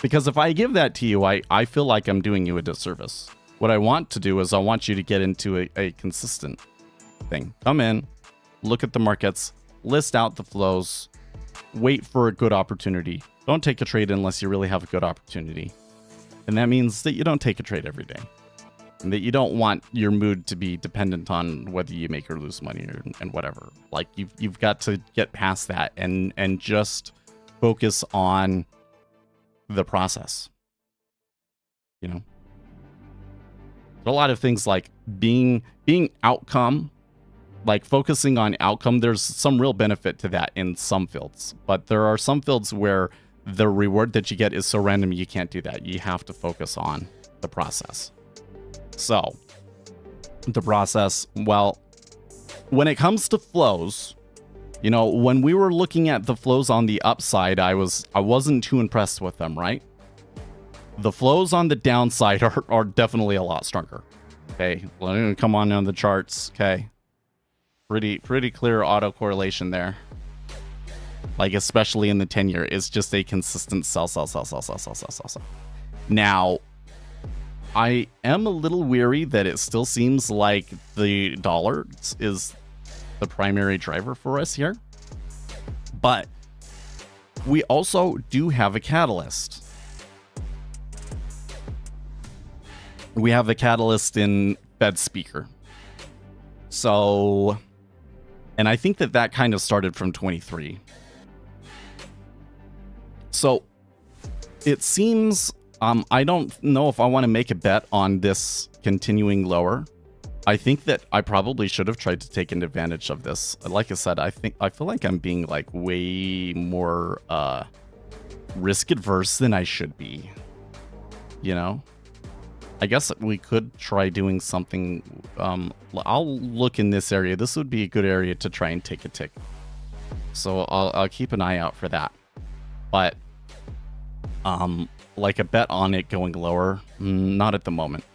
Because if I give that to you, I feel like I'm doing you a disservice. What I want to do is I want you to get into a consistent thing. Come in, look at the markets, list out the flows, wait for a good opportunity. Don't take a trade unless you really have a good opportunity. And that means that you don't take a trade every day. And that you don't want your mood to be dependent on whether you make or lose money and whatever. Like, you've got to get past that and just focus on the process. You know? A lot of things like being outcome, like focusing on outcome, there's some real benefit to that in some fields. But there are some fields where the reward that you get is so random you can't do that. You have to focus on the process. So, the process, well, when it comes to flows, you know, when we were looking at the flows on the upside, I wasn't too impressed with them, right? The flows on the downside are definitely a lot stronger. Okay, come on the charts. Okay, pretty clear autocorrelation there. Like, especially in the 10-year, it's just a consistent sell. Now, I am a little weary that it still seems like the dollar is the primary driver for us here, but we also do have a catalyst. We have a catalyst in Fed speaker. So, and I think that kind of started from 23. So it seems, I don't know if I want to make a bet on this continuing lower. I think that I probably should have tried to take advantage of this. Like I said, I feel like I'm being like way more risk adverse than I should be. You know? I guess we could try doing something. I'll look in this area. This would be a good area to try and take a tick. So I'll keep an eye out for that. But like a bet on it going lower, not at the moment.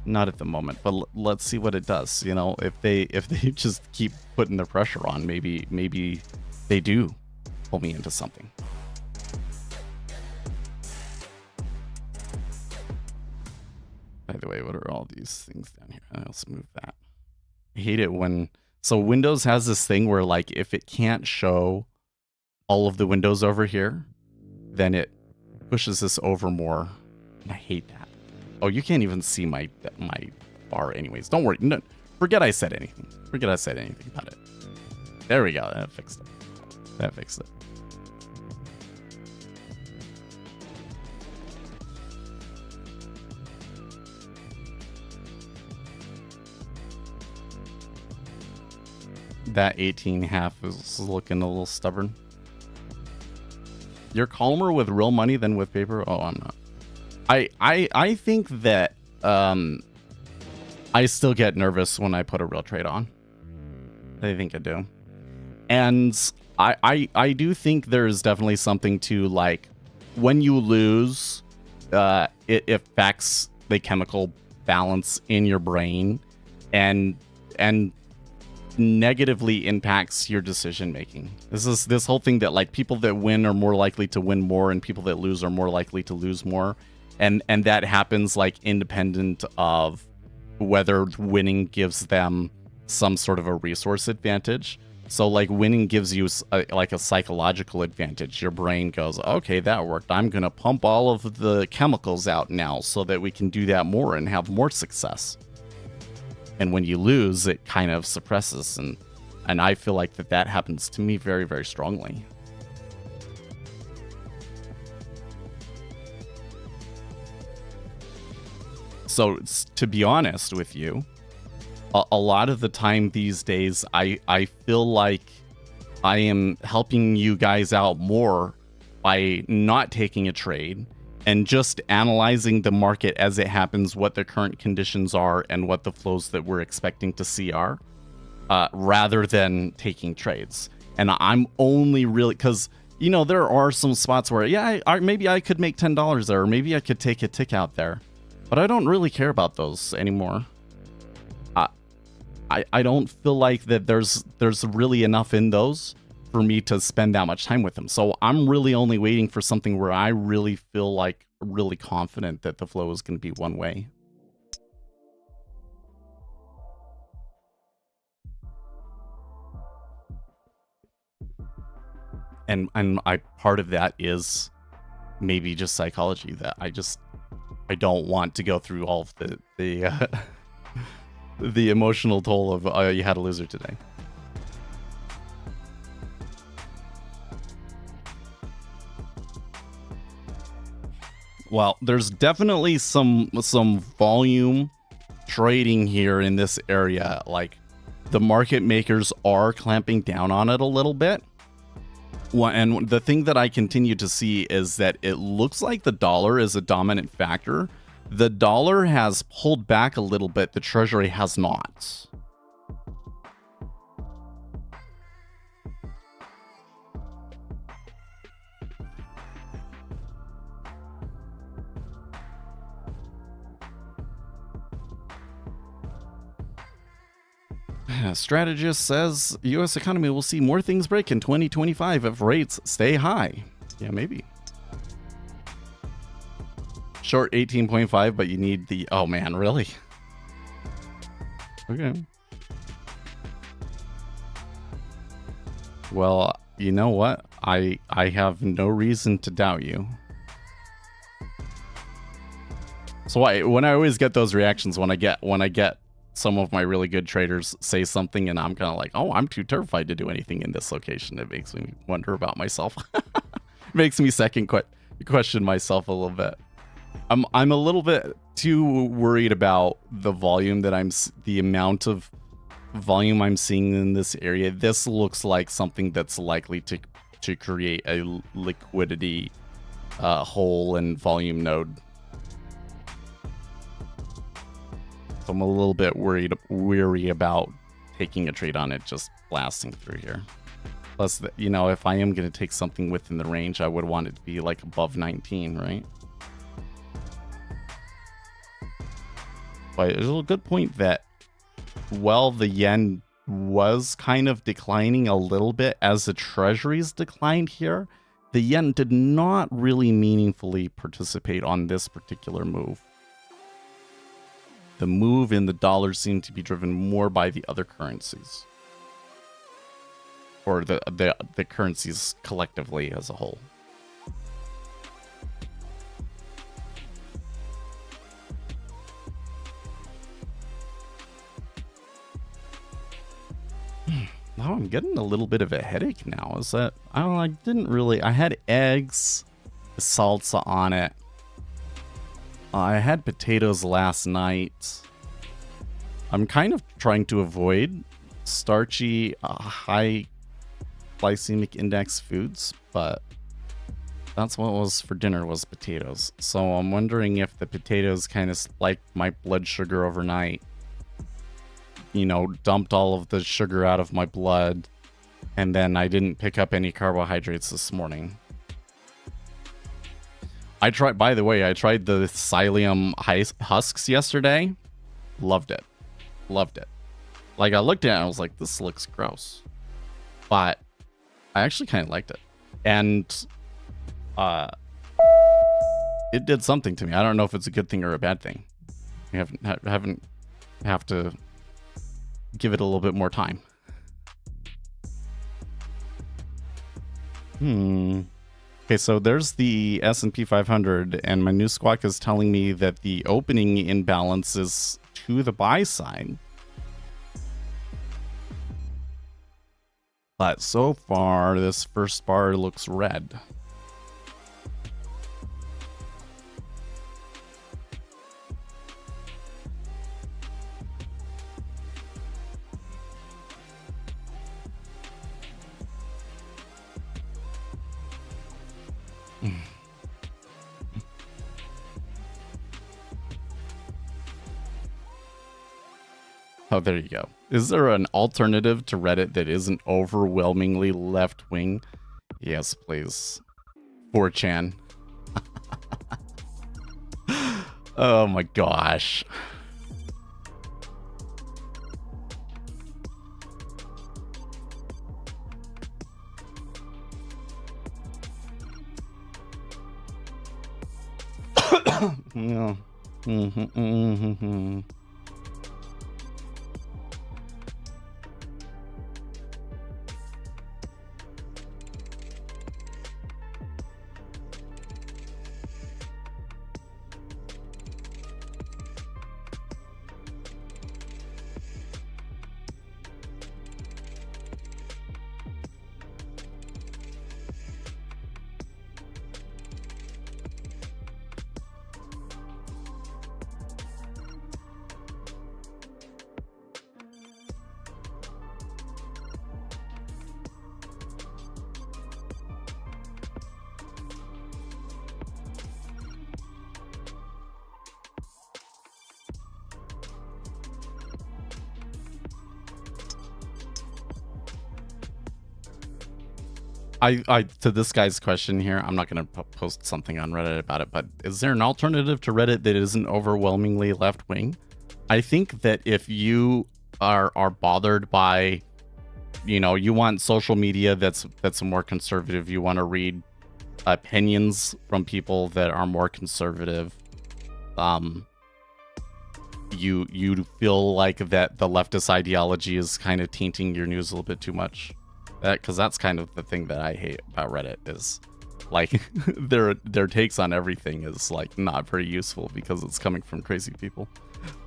Not at the moment, but let's see what it does. You know, if they just keep putting the pressure on, maybe they do pull me into something. By the way, what are all these things down here? Let's move that. I hate it when... So Windows has this thing where, like, if it can't show all of the windows over here, then it pushes this over more. And I hate that. Oh, you can't even see my bar anyways. Don't worry. No, forget I said anything. Forget I said anything about it. There we go. That fixed it. That fixed it. That 18.5 is looking a little stubborn. You're calmer with real money than with paper? Oh, I'm not. I think that I still get nervous when I put a real trade on. I think I do. And I do think there's definitely something to, like, when you lose, it affects the chemical balance in your brain and negatively impacts your decision making. This whole thing that, like, people that win are more likely to win more and people that lose are more likely to lose more. And that happens, like, independent of whether winning gives them some sort of a resource advantage. So, like, winning gives you like a psychological advantage. Your brain goes, okay, that worked. I'm going to pump all of the chemicals out now so that we can do that more and have more success. And when you lose, it kind of suppresses. And I feel like that happens to me very, very strongly. So, to be honest with you, a lot of the time these days, I feel like I am helping you guys out more by not taking a trade and just analyzing the market as it happens, what the current conditions are and what the flows that we're expecting to see are, rather than taking trades. And I'm only really, because, you know, there are some spots where, yeah, maybe I could make $10 there, or maybe I could take a tick out there. But I don't really care about those anymore. I don't feel like that there's really enough in those for me to spend that much time with them. So I'm really only waiting for something where I really feel like really confident that the flow is going to be one way. And part of that is maybe just psychology, that I don't want to go through all of the emotional toll of you had a loser today. Well, there's definitely some volume trading here in this area. Like, the market makers are clamping down on it a little bit. And the thing that I continue to see is that it looks like the dollar is a dominant factor. The dollar has pulled back a little bit. The Treasury has not. Strategist says U.S. economy will see more things break in 2025 if rates stay high. Yeah, maybe. Short 18.5, but you need the... Oh, man, really? Okay. Well, you know what? I have no reason to doubt you. So when I always get those reactions, when I get some of my really good traders say something and I'm kind of like, oh, I'm too terrified to do anything in this location, it makes me wonder about myself. Makes me question myself a little bit. I'm a little bit too worried about the volume that the amount of volume I'm seeing in this area. This looks like something that's likely to create a liquidity hole and volume node. So I'm a little bit weary about taking a trade on it, just blasting through here. Plus, you know, if I am going to take something within the range, I would want it to be like above 19, right? But it's a good point that while the yen was kind of declining a little bit as the treasuries declined here, the yen did not really meaningfully participate on this particular move. The move in the dollar seemed to be driven more by the other currencies. Or the currencies collectively as a whole. Now I'm getting a little bit of a headache now. Is that, I don't know, I didn't really, I had eggs, salsa on it. I had potatoes last night. I'm kind of trying to avoid starchy, high glycemic index foods, but that's what was for dinner, was potatoes. So I'm wondering if the potatoes kind of spiked my blood sugar overnight. You know, dumped all of the sugar out of my blood, and then I didn't pick up any carbohydrates this morning. By the way, I tried the psyllium husks yesterday. Loved it. Loved it. Like, I looked at it and I was like, this looks gross. But I actually kind of liked it. And it did something to me. I don't know if it's a good thing or a bad thing. I have to give it a little bit more time. Okay, so there's the S&P 500, and my new squawk is telling me that the opening imbalance is to the buy side. But so far, this first bar looks red. Oh, there you go. Is there an alternative to Reddit that isn't overwhelmingly left-wing? Yes, please. 4chan. Oh my gosh. No. I to this guy's question here, I'm not going to post something on Reddit about it, but is there an alternative to Reddit that isn't overwhelmingly left-wing? I think that if you are bothered by, you know, you want social media that's more conservative, you want to read opinions from people that are more conservative, you feel like that the leftist ideology is kind of tainting your news a little bit too much. Because that's kind of the thing that I hate about Reddit, is like their takes on everything is like not very useful because it's coming from crazy people.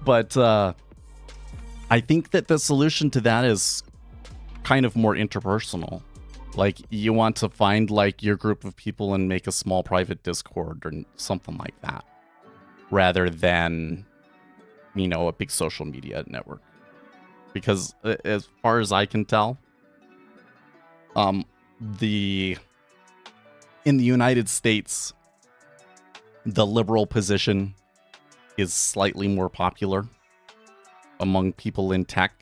But I think that the solution to that is kind of more interpersonal. Like, you want to find, like, your group of people and make a small private Discord or something like that. Rather than, you know, a big social media network. Because as far as I can tell, in the United States, the liberal position is slightly more popular among people in tech.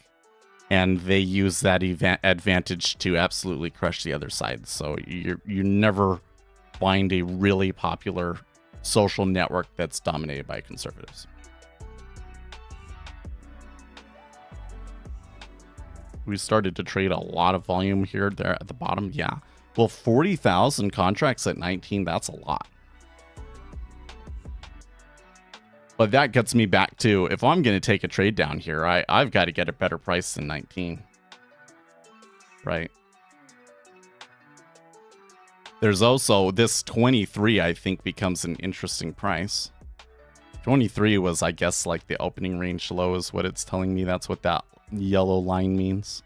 And they use that advantage to absolutely crush the other side. So you never find a really popular social network that's dominated by conservatives. We started to trade a lot of volume here, there at the bottom. Yeah. Well, 40,000 contracts at 19, that's a lot. But that gets me back to, if I'm going to take a trade down here, I've got to get a better price than 19. Right? There's also this 23, I think, becomes an interesting price. 23 was, I guess, like the opening range low is what it's telling me. That's what that yellow line means.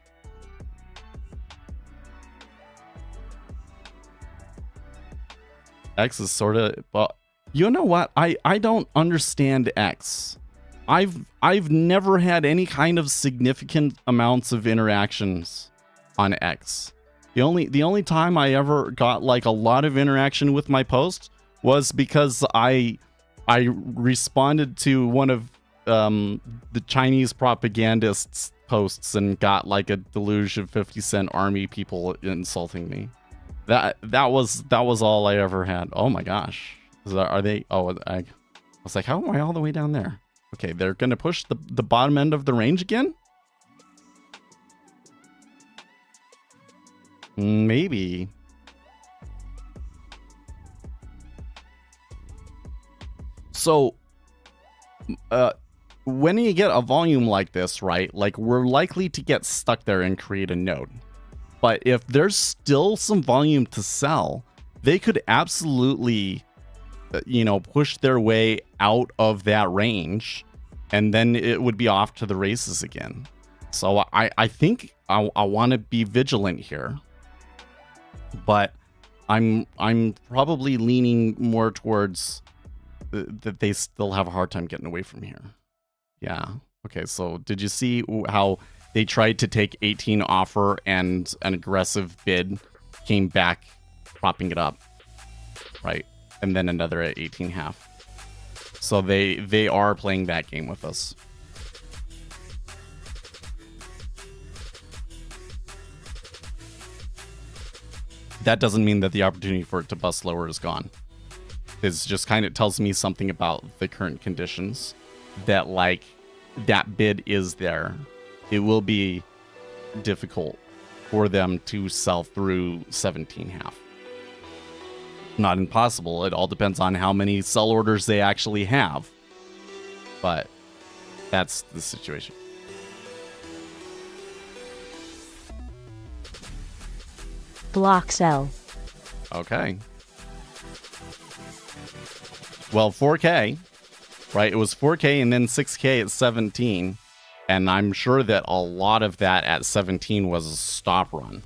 X is sort of... But you know what? I don't understand X. I've never had any kind of significant amounts of interactions on X. The only time I ever got like a lot of interaction with my post was because I responded to one of the Chinese propagandists' posts and got like a deluge of 50-cent army people insulting me. That was all I ever had. Oh my gosh. Are they? Oh, I was like, how am I all the way down there? Okay, they're going to push the bottom end of the range again? Maybe. So, when you get a volume like this, right, like we're likely to get stuck there and create a node. But if there's still some volume to sell, they could absolutely, you know, push their way out of that range, and then it would be off to the races again. So I think I want to be vigilant here, but I'm probably leaning more towards that they still have a hard time getting away from here. Yeah. Okay. So did you see how they tried to take 18 offer and an aggressive bid came back, propping it up, right? And then another at 18.5. So they are playing that game with us. That doesn't mean that the opportunity for it to bust lower is gone. It just kind of tells me something about the current conditions, that like that bid is there. It will be difficult for them to sell through 17.5. Not impossible. It all depends on how many sell orders they actually have. But that's the situation. Block sell. Okay. Well, 4K, right? It was 4K and then 6K at 17. And I'm sure that a lot of that at 17 was a stop run.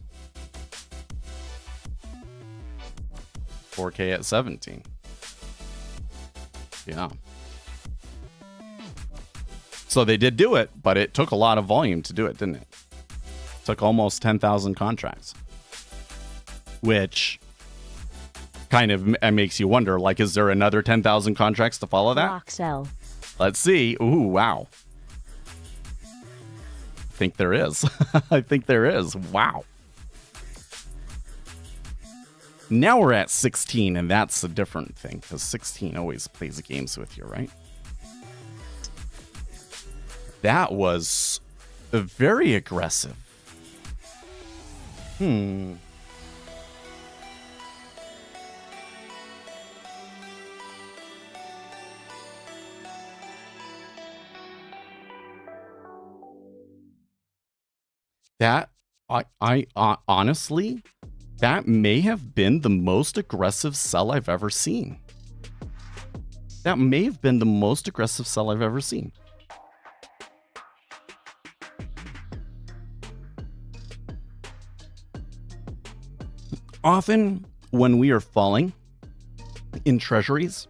4K at 17. Yeah. So they did do it, but it took a lot of volume to do it, didn't it? It took almost 10,000 contracts. Which kind of makes you wonder, like, is there another 10,000 contracts to follow that? Block sell. Let's see. Ooh, wow. I think there is. I think there is. Wow. Now we're at 16, and that's a different thing, because 16 always plays games with you, right? That was very aggressive. That, I honestly, that may have been the most aggressive sell I've ever seen. That may have been the most aggressive sell I've ever seen. Often when we are falling in treasuries,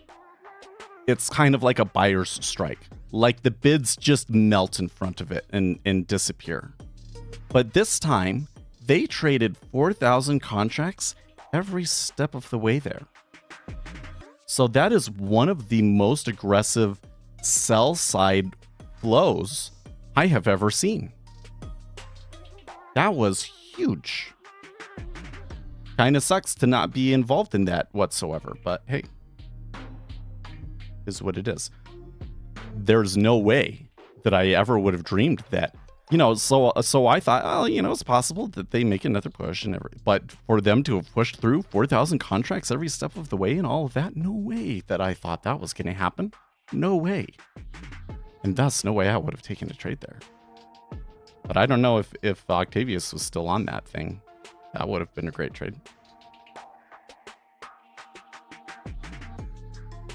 it's kind of like a buyer's strike. Like the bids just melt in front of it and disappear. But this time, they traded 4,000 contracts every step of the way there. So that is one of the most aggressive sell side flows I have ever seen. That was huge. Kind of sucks to not be involved in that whatsoever, but hey, is what it is. There's no way that I ever would have dreamed that, so I thought, oh, it's possible that they make another push but for them to have pushed through 4,000 contracts every step of the way and all of that, no way that I thought that was going to happen. No way. And thus, no way I would have taken a trade there. But I don't know if Octavius was still on that thing. That would have been a great trade.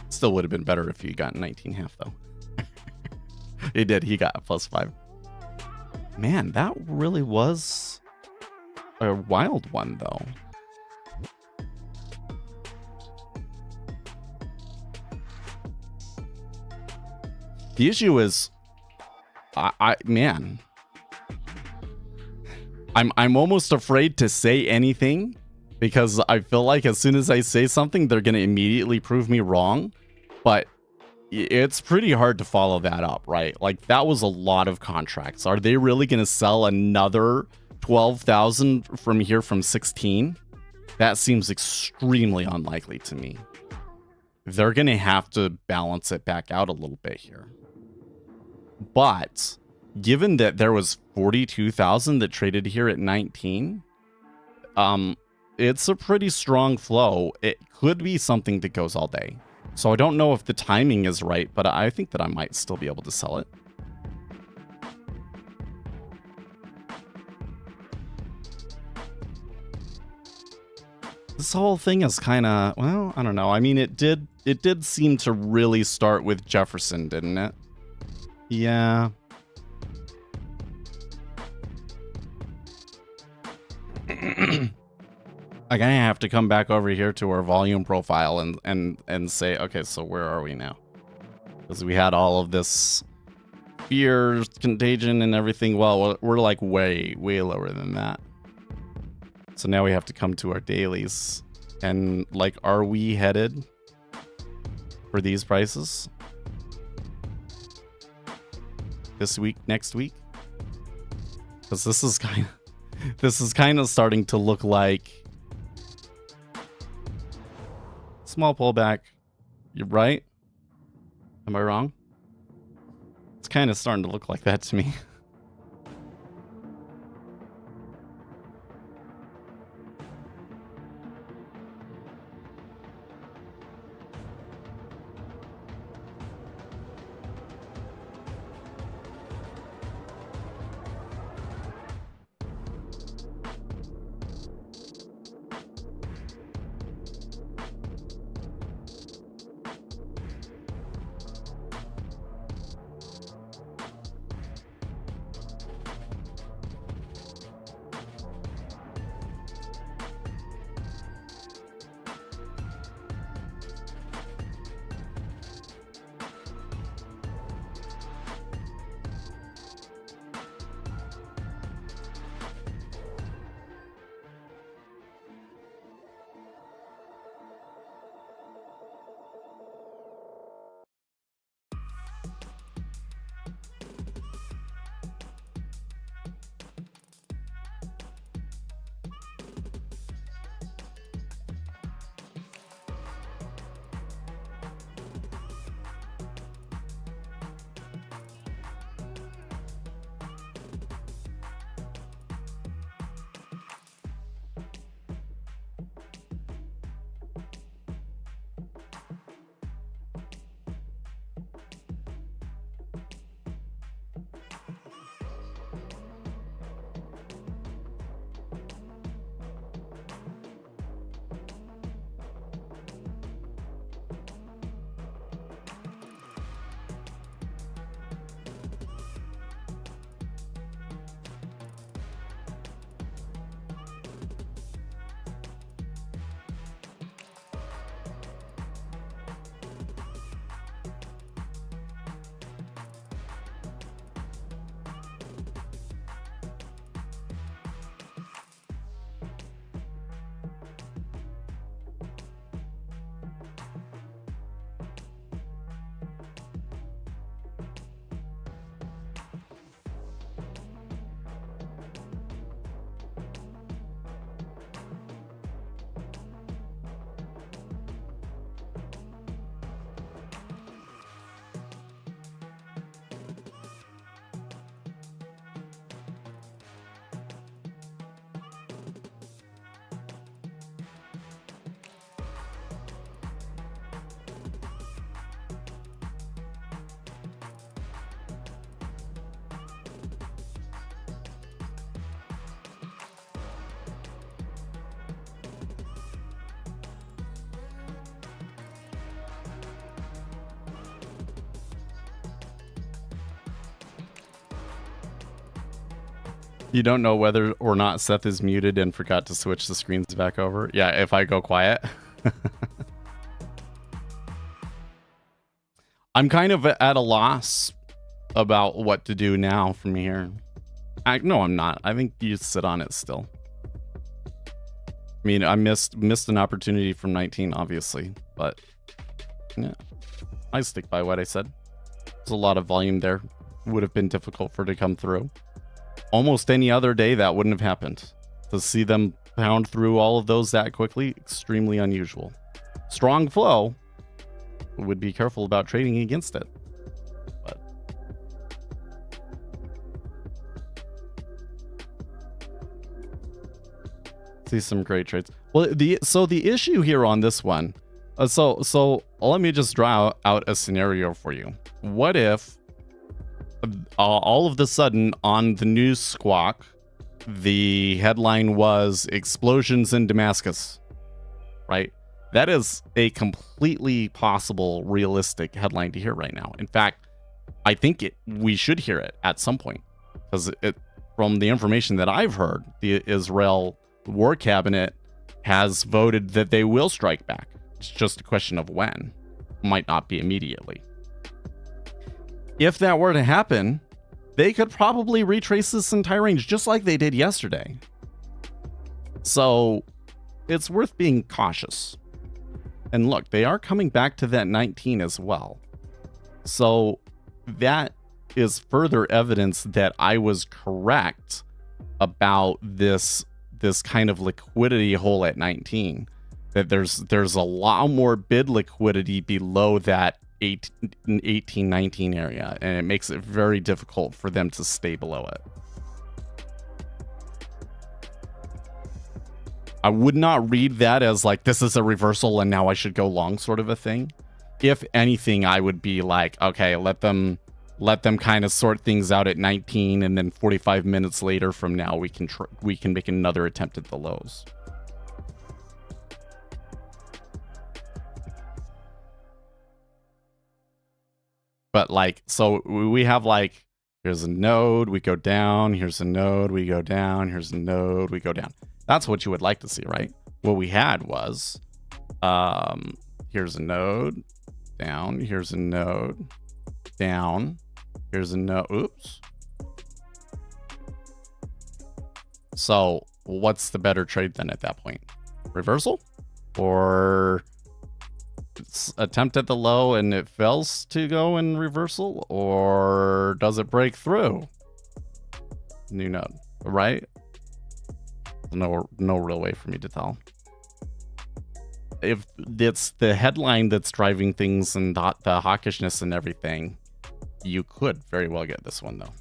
Still would have been better if he got 19.5 though. He did. He got a +5. Man, that really was a wild one though. The issue is, man, I'm almost afraid to say anything because I feel like as soon as I say something, they're going to immediately prove me wrong. But it's pretty hard to follow that up, right? Like that was a lot of contracts. Are they really going to sell another 12,000 from here from 16? That seems extremely unlikely to me. They're going to have to balance it back out a little bit here. But given that there was 42,000 that traded here at 19, it's a pretty strong flow. It could be something that goes all day. So I don't know if the timing is right, but I think that I might still be able to sell it. This whole thing is kind of, well, I don't know. I mean, it did seem to really start with Jefferson, didn't it? Yeah. I'm gonna have to come back over here to our volume profile and say, okay, so where are we now? Because we had all of this fear, contagion, and everything. Well, we're like way lower than that. So now we have to come to our dailies. And like, are we headed for these prices? This week, next week? Because this is kind of starting to look like small pullback. You're right. Am I wrong? It's kind of starting to look like that to me. You don't know whether or not Seth is muted and forgot to switch the screens back over? Yeah, if I go quiet. I'm kind of at a loss about what to do now from here. No, I'm not. I think you sit on it still. I mean, I missed an opportunity from 19, obviously, but yeah, I stick by what I said. There's a lot of volume there. Would have been difficult for it to come through. Almost any other day that wouldn't have happened. To see them pound through all of those that quickly, extremely unusual. Strong flow. Would be careful about trading against it. But see some great trades. Well, the issue here on this one. So let me just draw out a scenario for you. What if all of a sudden on the news squawk, the headline was explosions in Damascus, right? That is a completely possible, realistic headline to hear right now. In fact, I think we should hear it at some point, because from the information that I've heard, the Israel War Cabinet has voted that they will strike back. It's just a question of when. Might not be immediately. If that were to happen, they could probably retrace this entire range just like they did yesterday. So it's worth being cautious. And look, they are coming back to that 19 as well. So that is further evidence that I was correct about this kind of liquidity hole at 19. That there's a lot more bid liquidity below that 18, 19 area, and it makes it very difficult for them to stay below it. I would not read that as like, this is a reversal and now I should go long sort of a thing. If anything, I would be like, okay, let them kind of sort things out at 19, and then 45 minutes later from now, we can make another attempt at the lows. But like, so we have like, here's a node, we go down, here's a node, we go down, here's a node, we go down. That's what you would like to see, right? What we had was, here's a node, down, here's a node, down, here's a node, oops. So what's the better trade then at that point? Reversal? Or attempt at the low and it fails to go in reversal? Or does it break through? New node, right? No real way for me to tell. If it's the headline that's driving things and the hawkishness and everything, you could very well get this one though.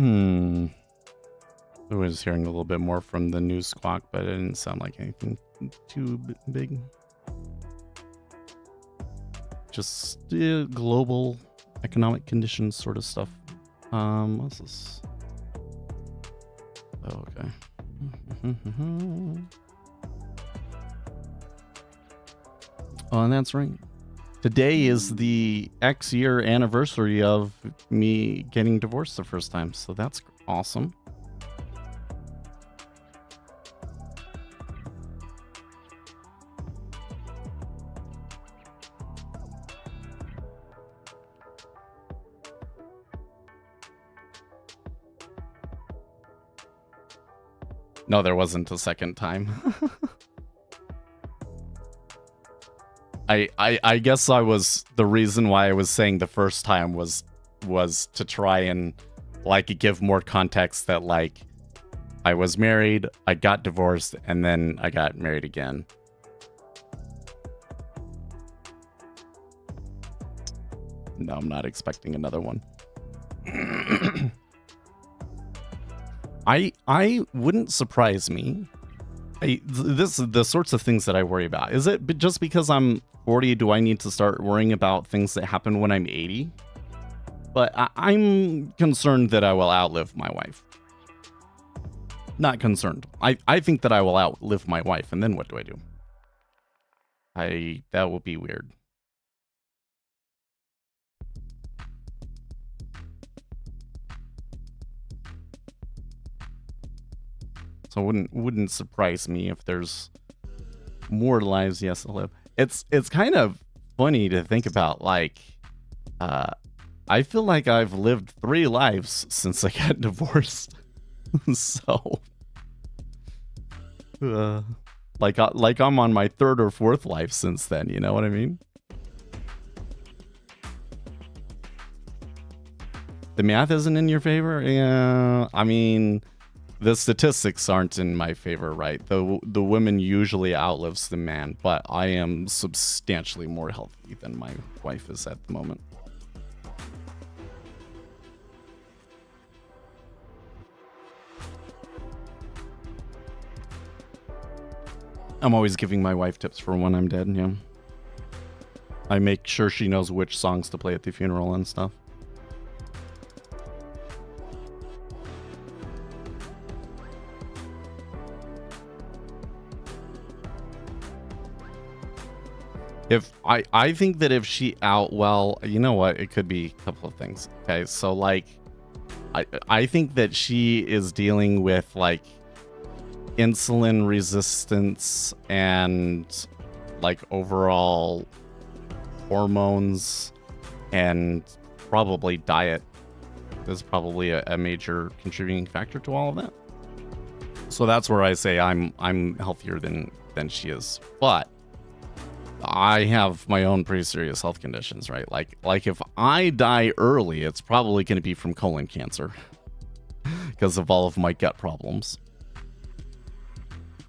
I was hearing a little bit more from the news squawk, but it didn't sound like anything too big. Just global economic conditions sort of stuff. What's this? Oh, okay. Oh, and that's right. Today is the X-year anniversary of me getting divorced the first time, so that's awesome. No, there wasn't a second time. I guess the reason why I was saying the first time was to try and like give more context that like I was married, I got divorced, and then I got married again. No, I'm not expecting another one. I wouldn't surprise me. This is the sorts of things that I worry about. Is it just because I'm 40, do I need to start worrying about things that happen when I'm 80? But I'm concerned that I will outlive my wife. Not concerned. I think that I will outlive my wife, and then what do I do? That will be weird. So it wouldn't surprise me if there's more lives yes to live. It's kind of funny to think about. Like, I feel like I've lived 3 lives since I got divorced. So, like I'm on my 3rd or 4th life since then. You know what I mean? The math isn't in your favor. Yeah, I mean, the statistics aren't in my favor, right? The woman usually outlives the man, but I am substantially more healthy than my wife is at the moment. I'm always giving my wife tips for when I'm dead, yeah. I make sure she knows which songs to play at the funeral and stuff. If I think that if she well, you know what? It could be a couple of things. Okay, so like, I think that she is dealing with like insulin resistance and like overall hormones and probably diet is probably a major contributing factor to all of that. So that's where I say I'm healthier than she is, but I have my own pretty serious health conditions, right? Like if I die early, it's probably going to be from colon cancer because of all of my gut problems.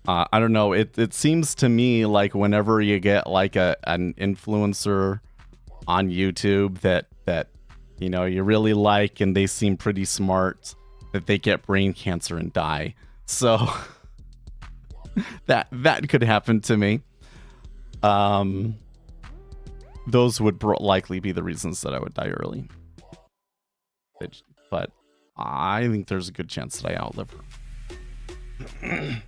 I don't know. It seems to me like whenever you get like an influencer on YouTube that you know you really like and they seem pretty smart, that they get brain cancer and die. So that could happen to me. Those would likely be the reasons that I would die early. But I think there's a good chance that I outlive her.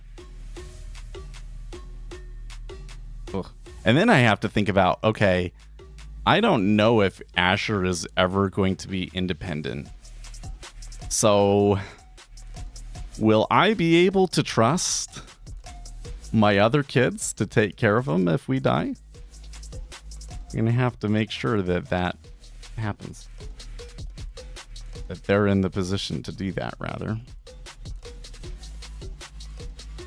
And then I have to think about, okay, I don't know if Asher is ever going to be independent. So will I be able to trust my other kids to take care of them if we die? I'm gonna have to make sure that happens, that they're in the position to do that. Rather,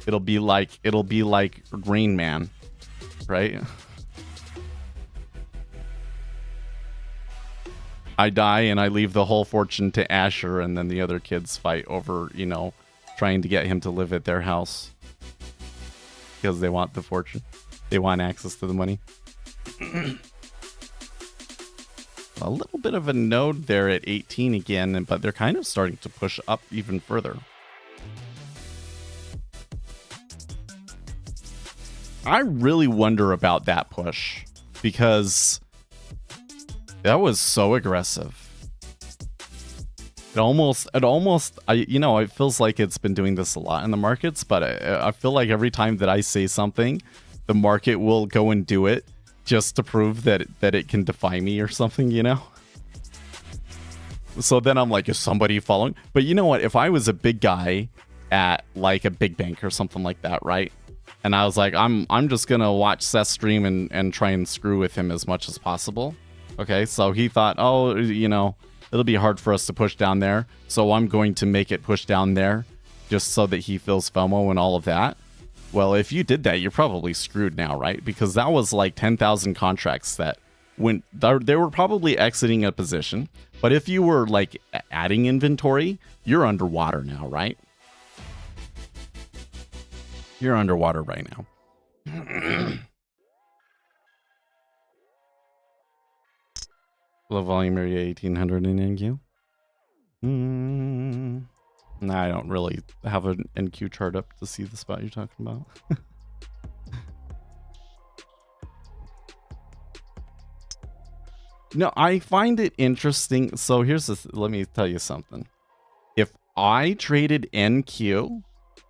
it'll be like Rain Man, right? I die and I leave the whole fortune to Asher, and then the other kids fight over, you know, trying to get him to live at their house. Because they want the fortune. They want access to the money. a little bit of a node there at 18 again, but they're kind of starting to push up even further. I really wonder about that push because that was so aggressive. It almost, it feels like it's been doing this a lot in the markets, but I feel like every time that I say something, the market will go and do it just to prove that it can defy me or something, you know? So then I'm like, is somebody following? But you know what? If I was a big guy at like a big bank or something like that, right? And I was like, I'm just gonna watch Seth's stream and try and screw with him as much as possible. Okay, so he thought, oh, it'll be hard for us to push down there, so I'm going to make it push down there just so that he feels FOMO and all of that. Well, if you did that, you're probably screwed now, right? Because that was like 10,000 contracts that went, they were probably exiting a position. But if you were like adding inventory, you're underwater now, right? You're underwater right now. Low volume area 1800 in NQ. Nah, I don't really have an NQ chart up to see the spot you're talking about. No, I find it interesting. So here's this. Let me tell you something. If I traded NQ,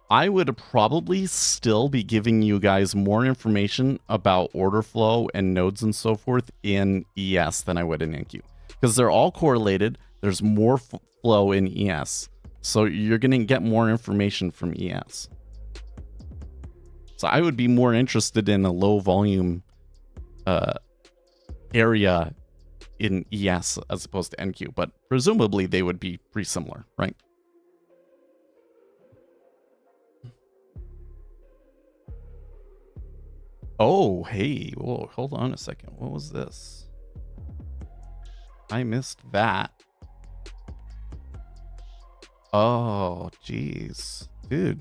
I would probably still be giving you guys more information about order flow and nodes and so forth in ES than I would in NQ. Because they're all correlated. There's more flow in ES. So you're going to get more information from ES. So I would be more interested in a low volume area in ES as opposed to NQ. But presumably they would be pretty similar, right? Oh, hey, whoa, hold on a second. What was this? I missed that. Oh, jeez. Dude.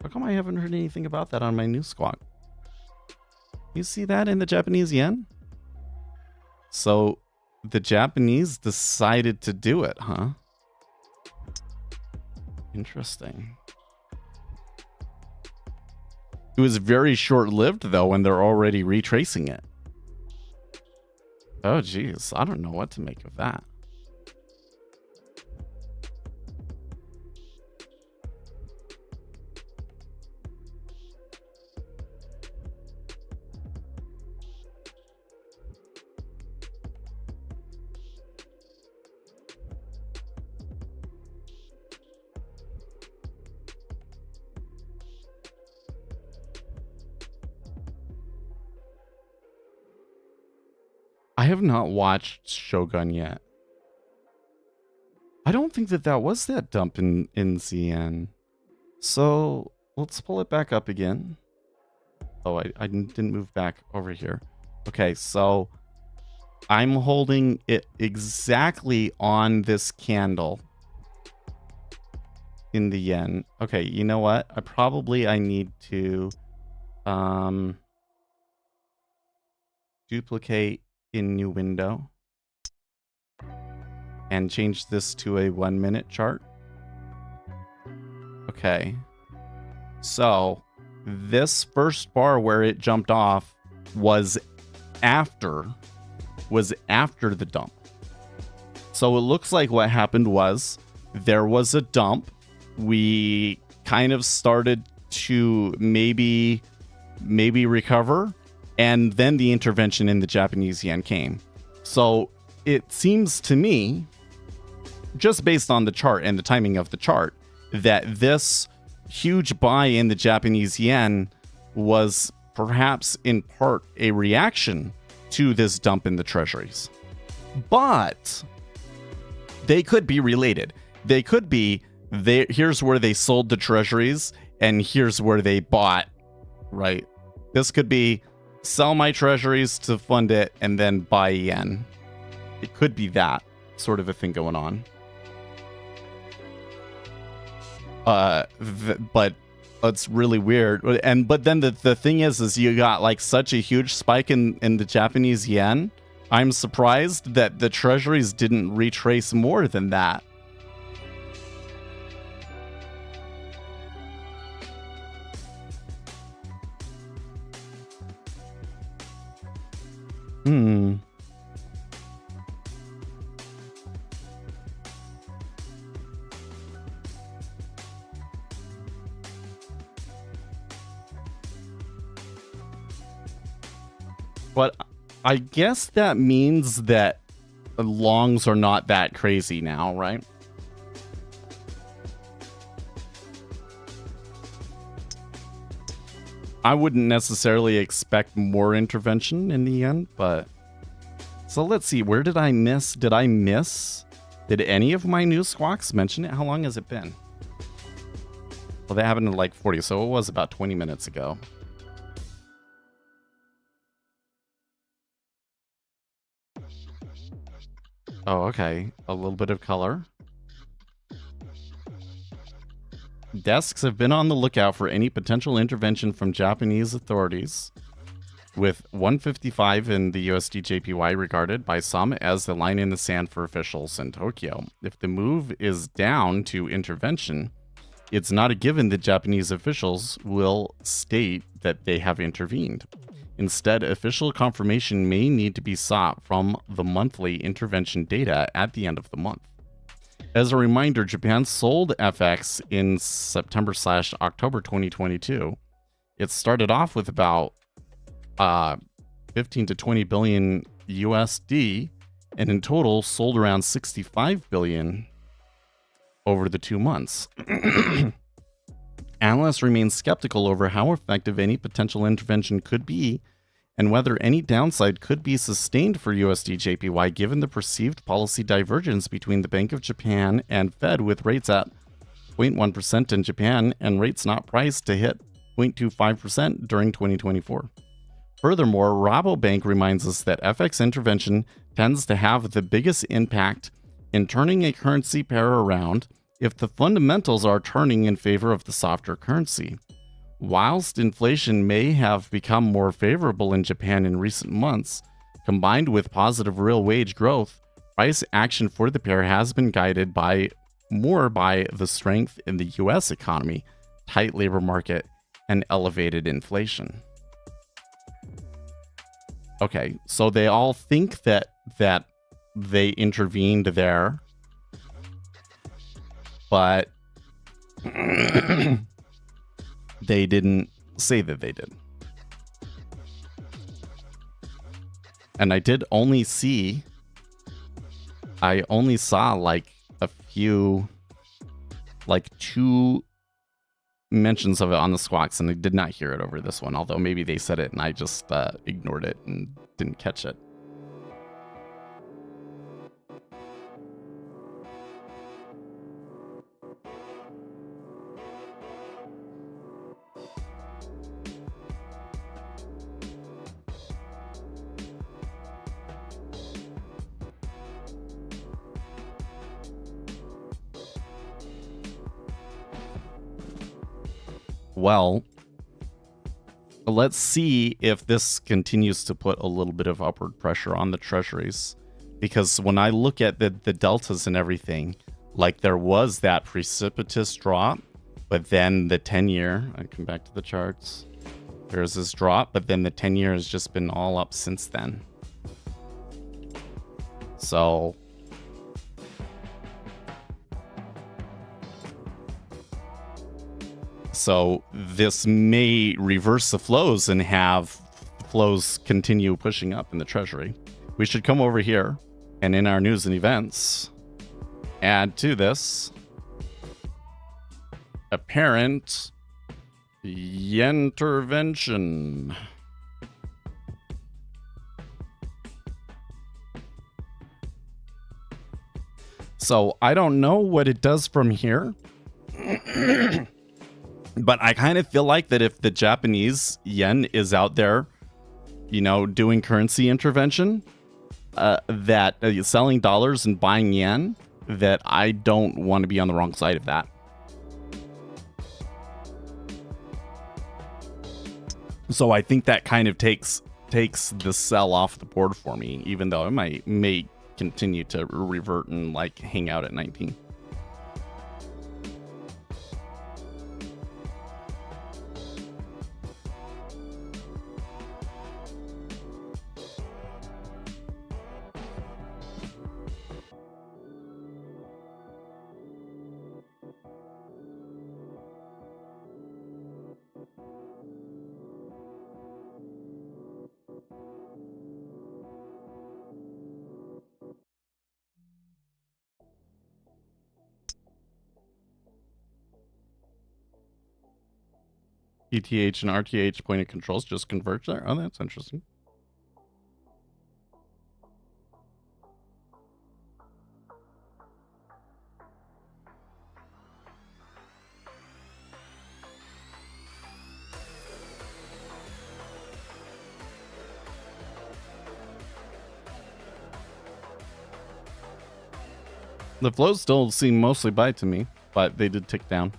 How come I haven't heard anything about that on my news squawk? You see that in the Japanese yen? So, the Japanese decided to do it, huh? Interesting. It was very short-lived, though, and they're already retracing it. Oh, geez. I don't know what to make of that. I have not watched Shogun yet. I don't think that was that dump in ZN. So let's pull it back up again. Oh, I didn't move back over here. Okay, so I'm holding it exactly on this candle in the yen. Okay, you know what? I need to duplicate in new window and change this to a 1 minute chart. Okay, so this first bar where it jumped off was after the dump. So it looks like what happened was there was a dump. We kind of started to maybe recover, and then the intervention in the Japanese yen came. So it seems to me, just based on the chart and the timing of the chart, that this huge buy in the Japanese yen was perhaps in part a reaction to this dump in the treasuries. But they could be related. They could be, here's where they sold the treasuries and here's where they bought, right? This could be sell my treasuries to fund it and then buy yen. It could be that sort of a thing going on. But it's really weird. But then the thing is you got like such a huge spike in the Japanese yen I'm surprised that the treasuries didn't retrace more than that. But I guess that means that longs are not that crazy now, right? I wouldn't necessarily expect more intervention in the end, but... So let's see, where did I miss? Did any of my news squawks mention it? How long has it been? Well, that happened in like 40, so it was about 20 minutes ago. Oh, okay. A little bit of color. Desks have been on the lookout for any potential intervention from Japanese authorities, with 155 in the USD JPY regarded by some as the line in the sand for officials in Tokyo. If the move is down to intervention, it's not a given that Japanese officials will state that they have intervened. Instead, official confirmation may need to be sought from the monthly intervention data at the end of the month. As a reminder, Japan sold FX in September/October 2022. It started off with about 15 to 20 billion USD, and in total sold around 65 billion over the 2 months. Analysts remain skeptical over how effective any potential intervention could be and whether any downside could be sustained for USD JPY given the perceived policy divergence between the Bank of Japan and Fed, with rates at 0.1% in Japan and rates not priced to hit 0.25% during 2024. Furthermore, Rabobank reminds us that FX intervention tends to have the biggest impact in turning a currency pair around if the fundamentals are turning in favor of the softer currency. Whilst inflation may have become more favorable in Japan in recent months, combined with positive real wage growth, price action for the pair has been guided more by the strength in the US economy, tight labor market, and elevated inflation. Okay, so they all think that they intervened there, but they didn't say that they did. And I only saw like a few, like 2 mentions of it on the squawks, and I did not hear it over this one, although maybe they said it and I just ignored it and didn't catch it. Well, let's see if this continues to put a little bit of upward pressure on the treasuries. Because when I look at the deltas and everything, like there was that precipitous drop, but then the 10-year, I come back to the charts, there's this drop, but then the 10-year has just been all up since then. So this may reverse the flows and have flows continue pushing up in the treasury. We should come over here and in our news and events, add to this apparent Yentervention. So I don't know what it does from here. But I kind of feel like that if the Japanese yen is out there, you know, doing currency intervention, that selling dollars and buying yen, that I don't want to be on the wrong side of that. So I think that kind of takes takes the sell off the board for me, even though it may continue to revert and like hang out at 19. ETH and RTH point of controls just converge there. Oh, that's interesting. The flows still seem mostly buy to me, but they did tick down.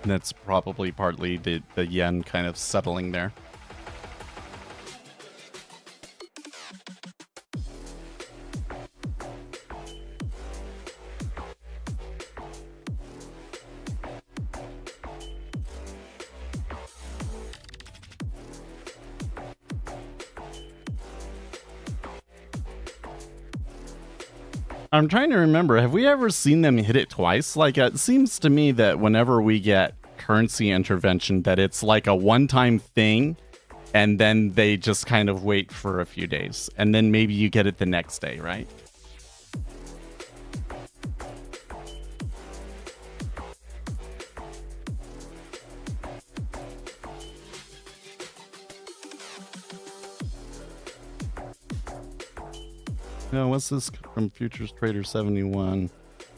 And that's probably partly the yen kind of settling there. I'm trying to remember, have we ever seen them hit it twice? Like, it seems to me that whenever we get currency intervention, that it's like a one-time thing, and then they just kind of wait for a few days, and then maybe you get it the next day, right? No, what's this from Futures Trader 71?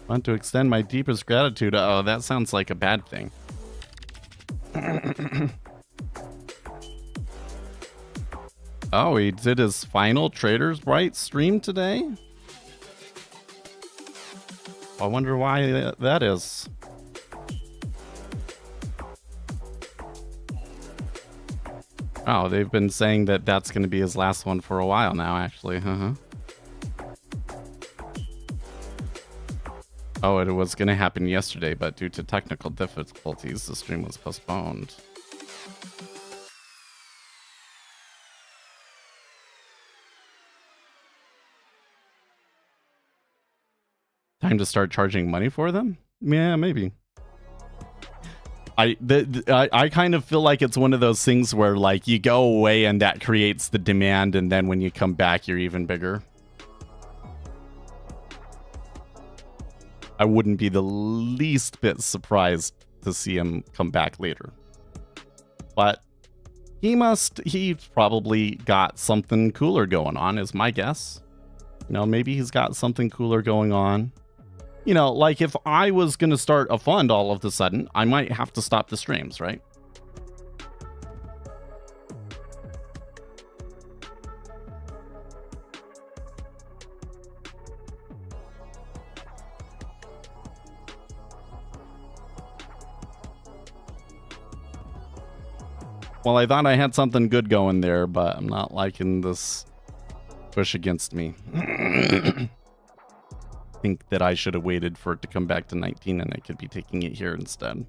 Want to extend my deepest gratitude. Oh, that sounds like a bad thing. Oh, he did his final Traders Right stream today? I wonder why that is. Oh, they've been saying that that's going to be his last one for a while now, actually. Oh, it was going to happen yesterday, but due to technical difficulties, the stream was postponed. Time to start charging money for them? Yeah, maybe. I kind of feel like it's one of those things where like you go away and that creates the demand, and then when you come back, you're even bigger. I wouldn't be the least bit surprised to see him come back later. But he's probably got something cooler going on, is my guess. You know, maybe he's got something cooler going on. You know, like if I was going to start a fund all of a sudden, I might have to stop the streams, right? Well, I thought I had something good going there, but I'm not liking this push against me. Think that I should have waited for it to come back to 19 and I could be taking it here instead.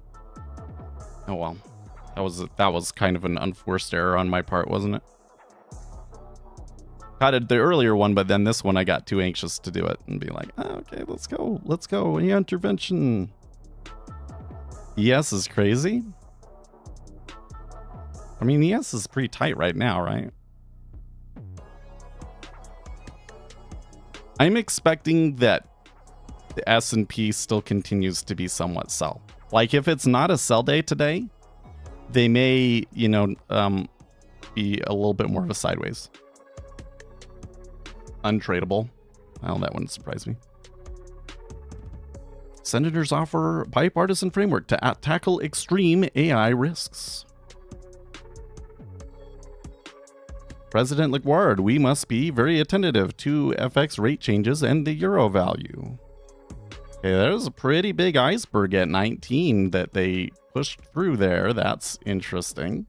Oh well. That was kind of an unforced error on my part, wasn't it? Caught it the earlier one, but then this one I got too anxious to do it and be like, oh, okay, let's go. Yentervention. ES is crazy. I mean, ES is pretty tight right now, right? I'm expecting that the S&P still continues to be somewhat sell. Like, if it's not a sell day today, they may, you know, be a little bit more of a sideways. Untradable. Well, that wouldn't surprise me. Senators offer bipartisan framework to tackle extreme AI risks. President Lagarde, we must be very attentive to FX rate changes and the euro value. Okay, there's a pretty big iceberg at 19 that they pushed through there. That's interesting.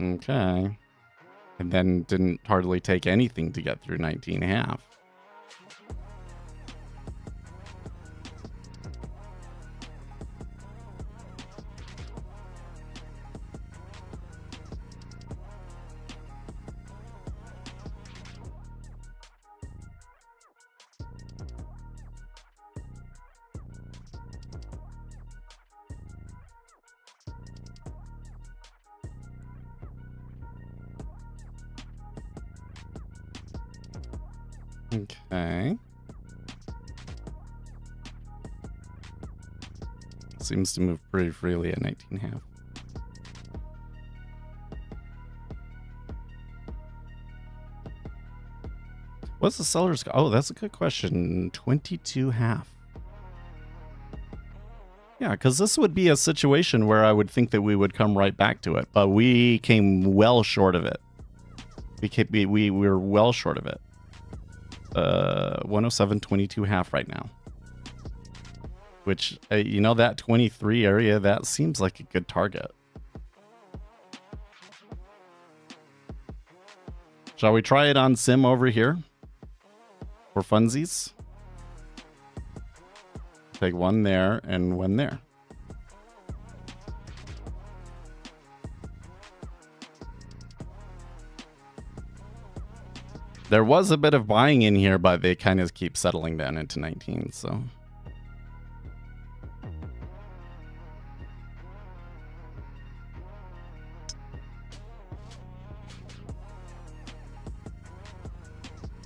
Okay. And then didn't hardly take anything to get through 19.5. Okay. Seems to move pretty freely at 19.5. What's the seller's? Oh, that's a good question. 22.5. Yeah, because this would be a situation where I would think that we would come right back to it, but we came well short of it. We were well short of it. 107, 22.5 right now. Which, you know, that 23 area, that seems like a good target. Shall we try it on sim over here? For funsies? Take one there and one there. There was a bit of buying in here, but they kind of keep settling down into 19, so.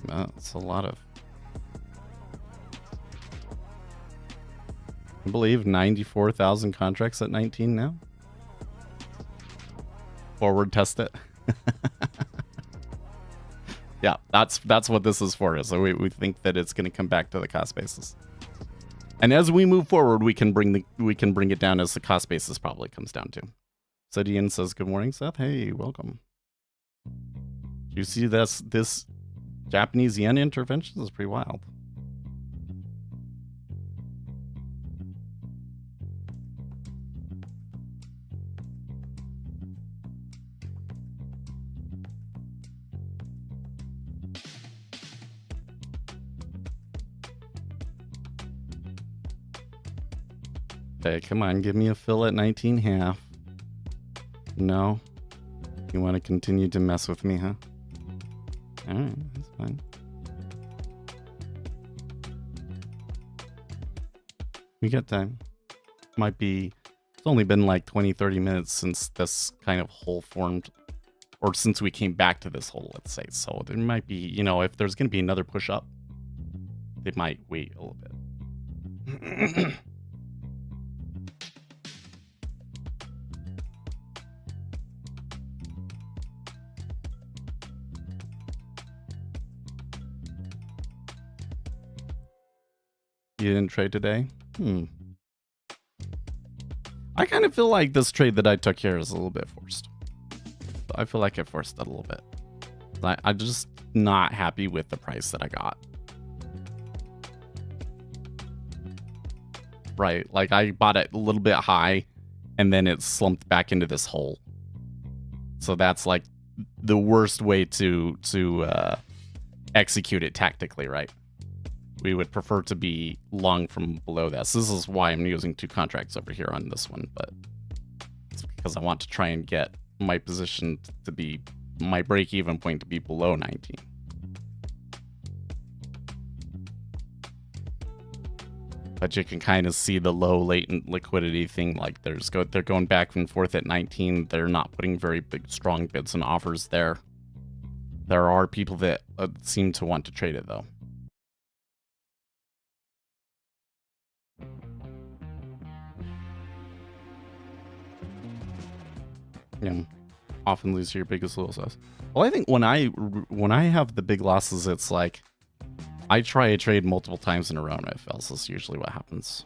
That's a lot of. I believe 94,000 contracts at 19 now. Forward test it. Yeah, that's what this is for. So we think that it's going to come back to the cost basis. And as we move forward, we can bring it down as the cost basis probably comes down to. Sedian says, "Good morning, Seth. Hey, welcome." Do you see this Japanese yen intervention is pretty wild. Okay, come on, give me a fill at 19.5. No? You want to continue to mess with me, huh? Alright, that's fine. We got time. Might be... It's only been like 20-30 minutes since this kind of hole formed. Or since we came back to this hole, let's say. So there might be, you know, if there's going to be another push-up, they might wait a little bit. You didn't trade today? I kind of feel like this trade that I took here is a little bit forced. I feel like I forced it a little bit. I'm just not happy with the price that I got. Right, like I bought it a little bit high and then it slumped back into this hole. So that's like the worst way to execute it tactically, right? We would prefer to be long from below this. This is why I'm using 2 contracts over here on this one, but it's because I want to try and get my position to be, my break-even point to be below 19. But you can kind of see the low latent liquidity thing, like they're going back and forth at 19. They're not putting very big, strong bids and offers there. There are people that seem to want to trade it, though. Yeah, often lose your biggest little size. Well, I think when I have the big losses, it's like I try a trade multiple times in a row and it fails. That's usually what happens.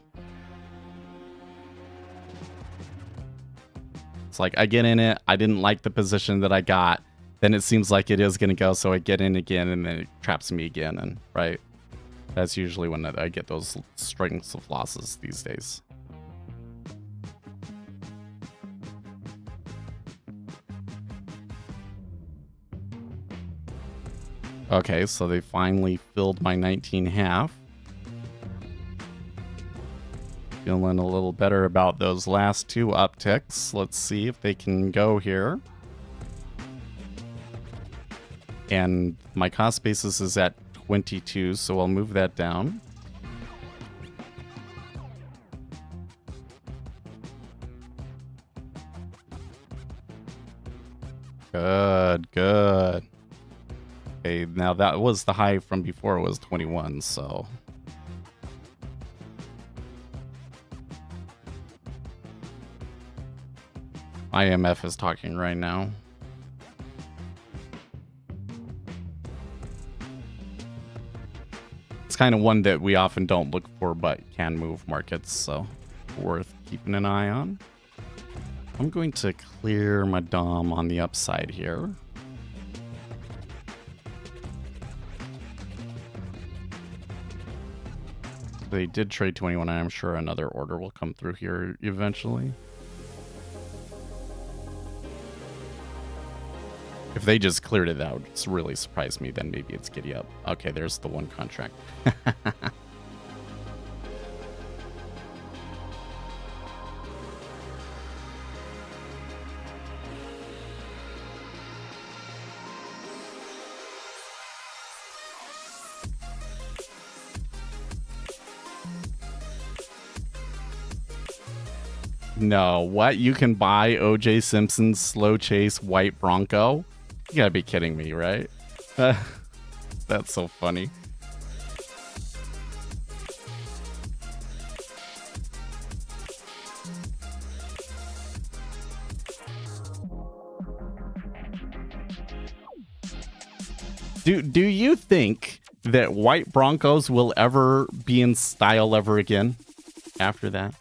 It's like I get in it, I didn't like the position that I got, then it seems like it is going to go, so I get in again and then it traps me again, and right? That's usually when I get those strings of losses these days. Okay, so they finally filled my 19.5. Feeling a little better about those last two upticks. Let's see if they can go here. And my cost basis is at 22, so I'll move that down. Good, good. Okay, now that was the high from before, it was 21, so... IMF is talking right now. It's kind of one that we often don't look for, but can move markets, so worth keeping an eye on. I'm going to clear my DOM on the upside here. They did trade 21, and I'm sure another order will come through here eventually. If they just cleared it, that would really surprise me. Then maybe it's giddy up. Okay, there's the one contract. No, what? You can buy OJ Simpson's Slow Chase White Bronco? You gotta be kidding me, right? That's so funny. Do you think that white Broncos will ever be in style ever again after that?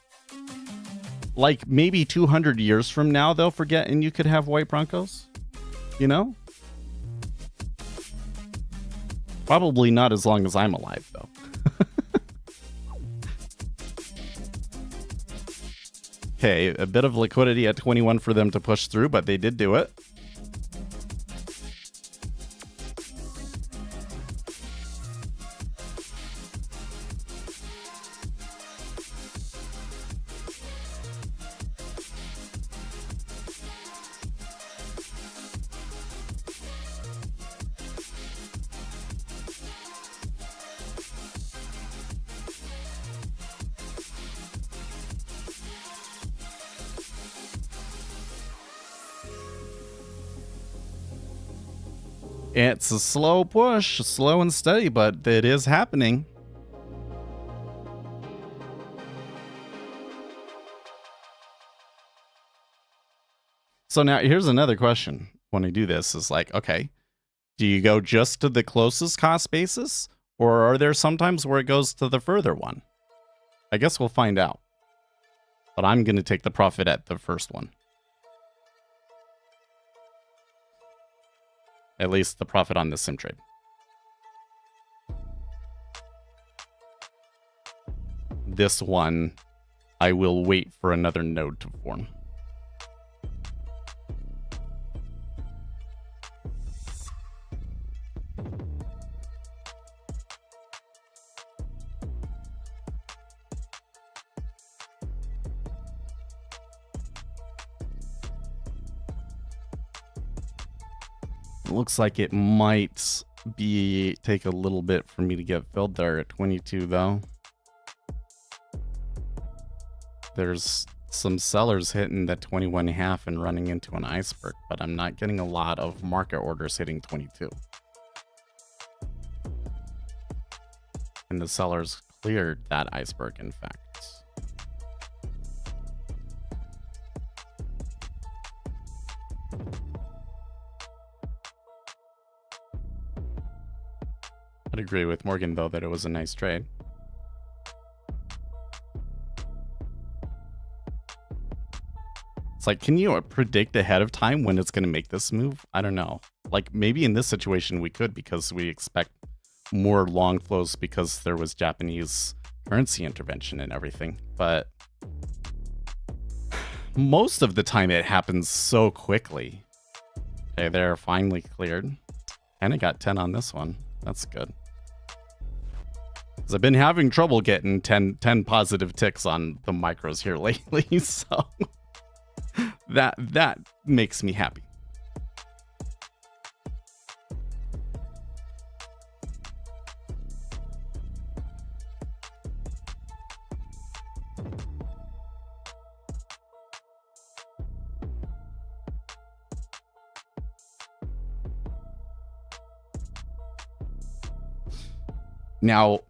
Like maybe 200 years from now they'll forget and you could have white Broncos? You know? Probably not as long as I'm alive, though. Okay, a bit of liquidity at 21 for them to push through, but they did do it. It's a slow push, slow and steady, but it is happening. So now here's another question when I do this is like, okay, do you go just to the closest cost basis, or are there sometimes where it goes to the further one? I guess we'll find out. But I'm going to take the profit at the first one. At least the profit on the sim trade. This one, I will wait for another node to form. Looks like it might take a little bit for me to get filled there at 22 though. There's some sellers hitting the 21.5 and running into an iceberg, but I'm not getting a lot of market orders hitting 22. And the sellers cleared that iceberg, in fact. I'd agree with Morgan, though, that it was a nice trade. It's like, can you predict ahead of time when it's going to make this move? I don't know. Like, maybe in this situation we could, because we expect more long flows because there was Japanese currency intervention and everything. But most of the time it happens so quickly. Okay, they're finally cleared. And I got 10 on this one. That's good. Because I've been having trouble getting 10 positive ticks on the micros here lately, so that makes me happy. Now,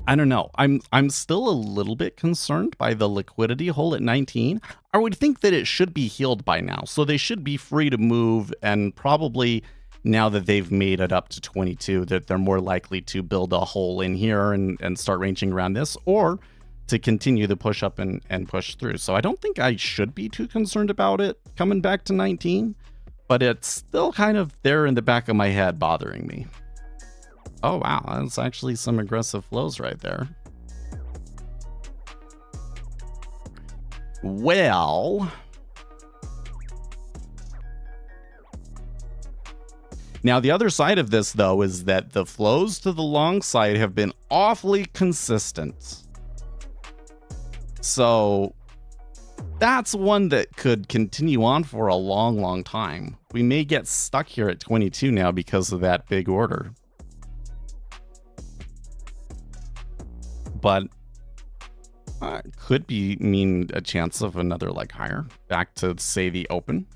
I don't know. I'm still a little bit concerned by the liquidity hole at 19. I would think that it should be healed by now, so they should be free to move, and probably now that they've made it up to 22, that they're more likely to build a hole in here and start ranging around this, or to continue the push up and push through. So I don't think I should be too concerned about it coming back to 19, but it's still kind of there in the back of my head bothering me. Oh, wow. That's actually some aggressive flows right there. Well, now the other side of this, though, is that the flows to the long side have been awfully consistent. So that's one that could continue on for a long, long time. We may get stuck here at 22 now because of that big order. But could mean a chance of another leg higher back to, say, the open.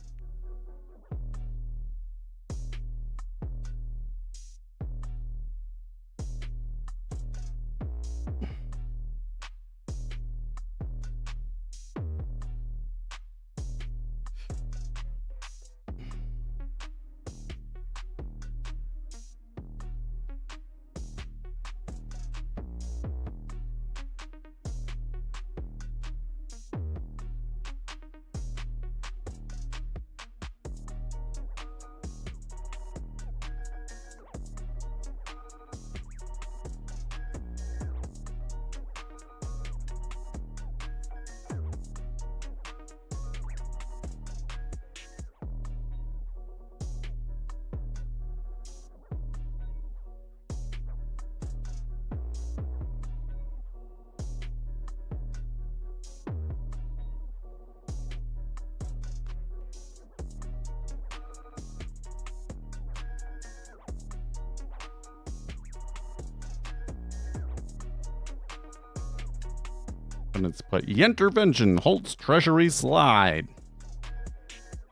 And it's put Yentervention, Halts, Treasury slide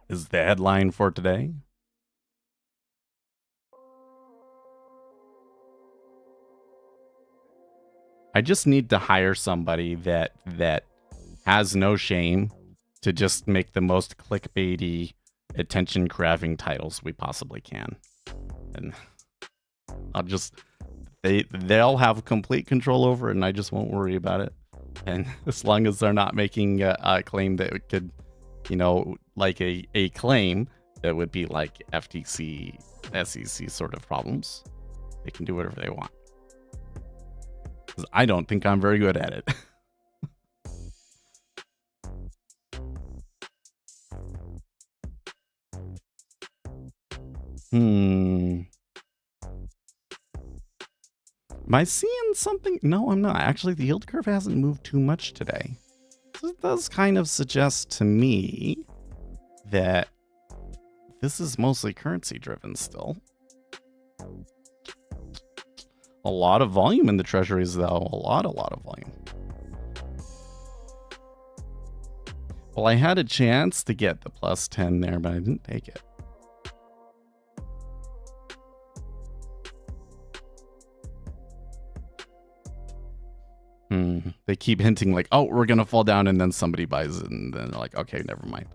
is the headline for today. I just need to hire somebody that has no shame to just make the most clickbaity, attention-grabbing titles we possibly can. And I'll just they'll have complete control over it, and I just won't worry about it. And as long as they're not making a claim that could, you know, like a claim that would be like FTC, SEC sort of problems, they can do whatever they want. Because I don't think I'm very good at it. Am I seeing something? No, I'm not. Actually, the yield curve hasn't moved too much today. So it does kind of suggest to me that this is mostly currency driven still. A lot of volume in the treasuries, though. A lot of volume. Well, I had a chance to get the plus 10 there, but I didn't take it. They keep hinting like, oh, we're going to fall down, and then somebody buys it, and then they're like, okay, never mind.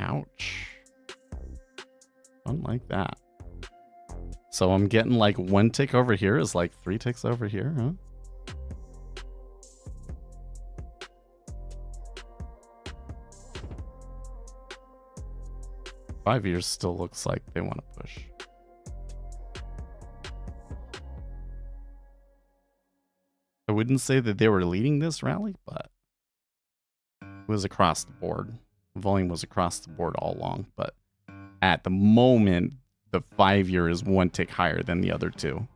Ouch. Unlike that. So I'm getting like 1 tick over here is like 3 ticks over here, huh? 5 years still looks like they want to push. I wouldn't say that they were leading this rally, but it was across the board. Volume was across the board all along, but at the moment, the 5 year is one tick higher than the other two.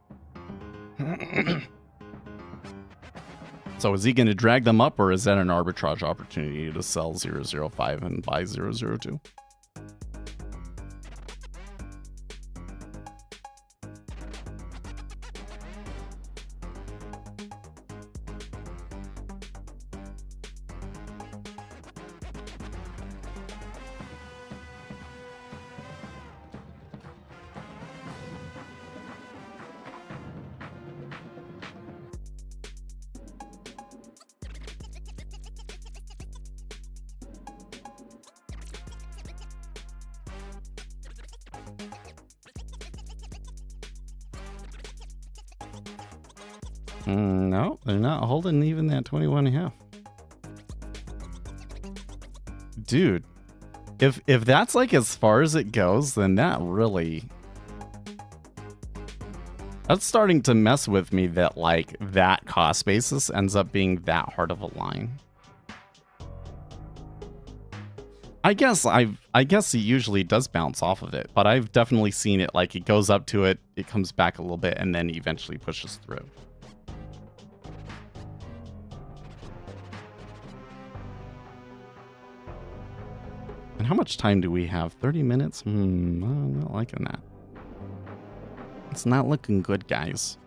So is he going to drag them up, or is that an arbitrage opportunity to sell 005 and buy 002? No, they're not holding even that 21.5. Dude, if that's like as far as it goes, then that's starting to mess with me that like that cost basis ends up being that hard of a line. I guess it usually does bounce off of it, but I've definitely seen it like it goes up to it, it comes back a little bit, and then eventually pushes through. And how much time do we have? 30 minutes? I'm not liking that. It's not looking good, guys.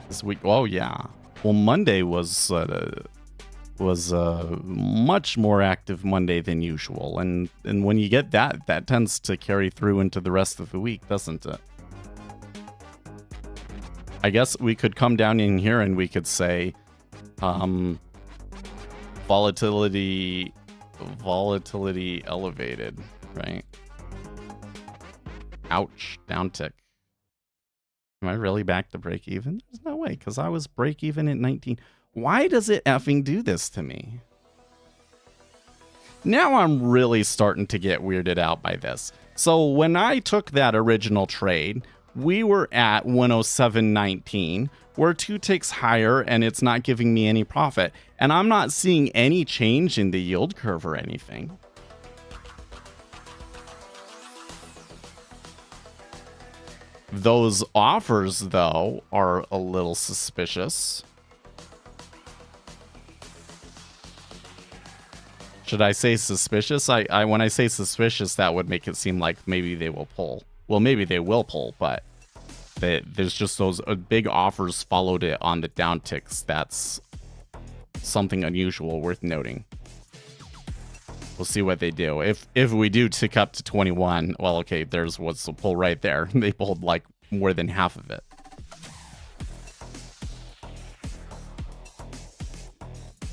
This week, oh yeah. Well, Monday was a much more active Monday than usual, and when you get that, that tends to carry through into the rest of the week, doesn't it? I guess we could come down in here and we could say, volatility elevated, right? Ouch, downtick. Am I really back to break even? There's no way, because I was break even at 19. Why does it effing do this to me? Now I'm really starting to get weirded out by this. So when I took that original trade, we were at 107.19. We're 2 ticks higher, and it's not giving me any profit. And I'm not seeing any change in the yield curve or anything. Those offers, though, are a little suspicious. Should I say suspicious? I when I say suspicious, that would make it seem like maybe they will pull. Well, maybe they will pull, but there's just those big offers followed it on the downticks. That's something unusual worth noting. We'll see what they do. If we do tick up to 21, well, okay, there's what's the pull right there. They pulled like more than half of it.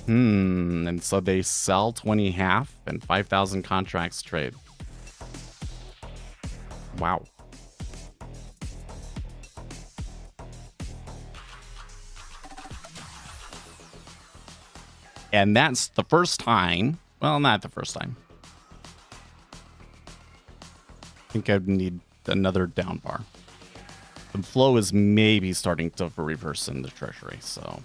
And so they sell 20 half and 5,000 contracts trade. Wow. And that's the first time. Well, not the first time. I think I need another down bar. The flow is maybe starting to reverse in the Treasury, so.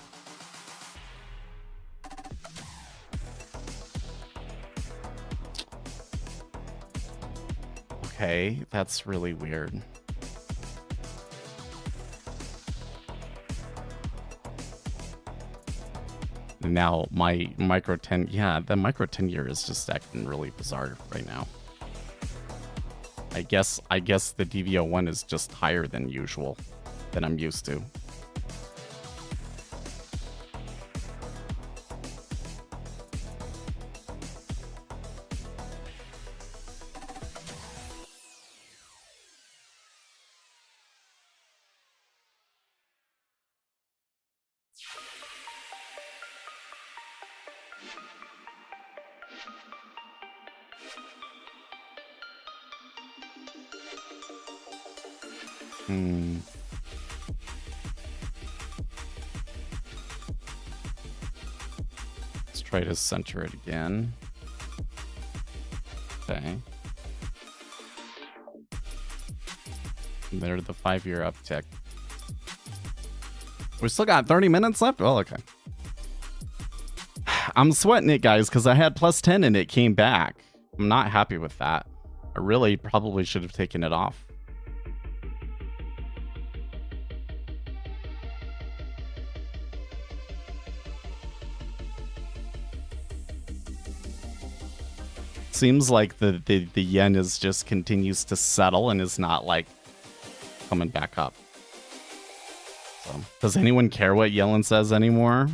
Okay, that's really weird. Now my micro 10, yeah, the micro 10 year is just acting really bizarre right now. I guess the DVO1 is just higher than usual, than I'm used to. Let's try to center it again. Okay. There's the 5-year uptick. We still got 30 minutes left? Oh, okay. I'm sweating it, guys, because I had plus 10 and it came back. I'm not happy with that. I really probably should have taken it off. Seems like the yen is just continues to settle and is not like coming back up. So, does anyone care what Yellen says anymore?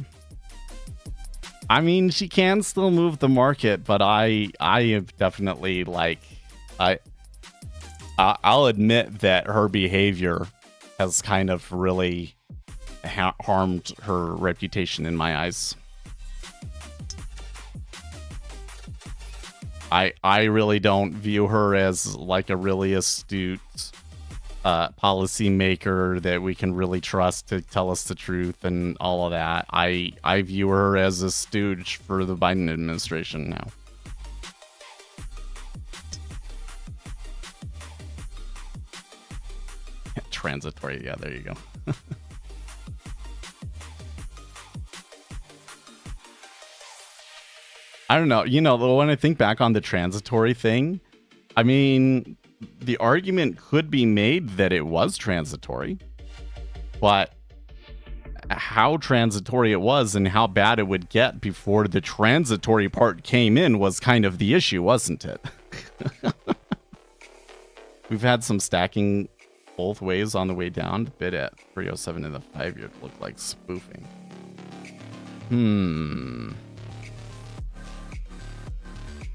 I mean, she can still move the market, but I have definitely like I'll admit that her behavior has kind of really harmed her reputation in my eyes. I really don't view her as like a really astute policy maker that we can really trust to tell us the truth and all of that. I view her as a stooge for the Biden administration now. Transitory, yeah, there you go. I don't know. You know, when I think back on the transitory thing, I mean, the argument could be made that it was transitory, but how transitory it was and how bad it would get before the transitory part came in was kind of the issue, wasn't it? We've had some stacking both ways on the way down. The bid at 307 in the 5-year looked like spoofing.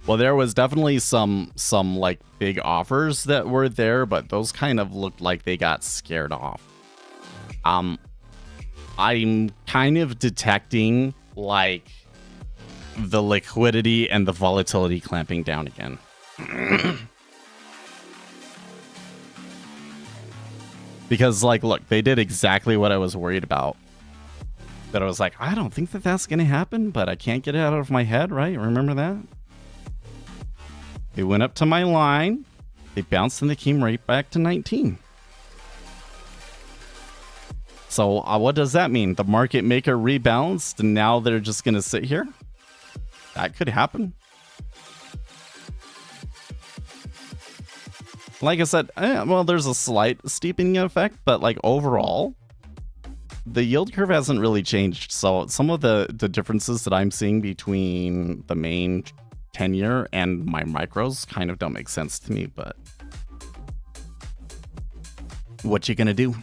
Well, there was definitely some like big offers that were there, but those kind of looked like they got scared off. I'm kind of detecting like the liquidity and the volatility clamping down again. Because like, look, they did exactly what I was worried about. That I was like, I don't think that that's going to happen, but I can't get it out of my head, right? Remember that? They went up to my line, they bounced, and they came right back to 19. So what does that mean? The market maker rebalanced, and now they're just going to sit here? That could happen. Like I said, well, there's a slight steepening effect, but like overall, the yield curve hasn't really changed. So some of the differences that I'm seeing between the main 10-year and my micros kind of don't make sense to me, but what you gonna do?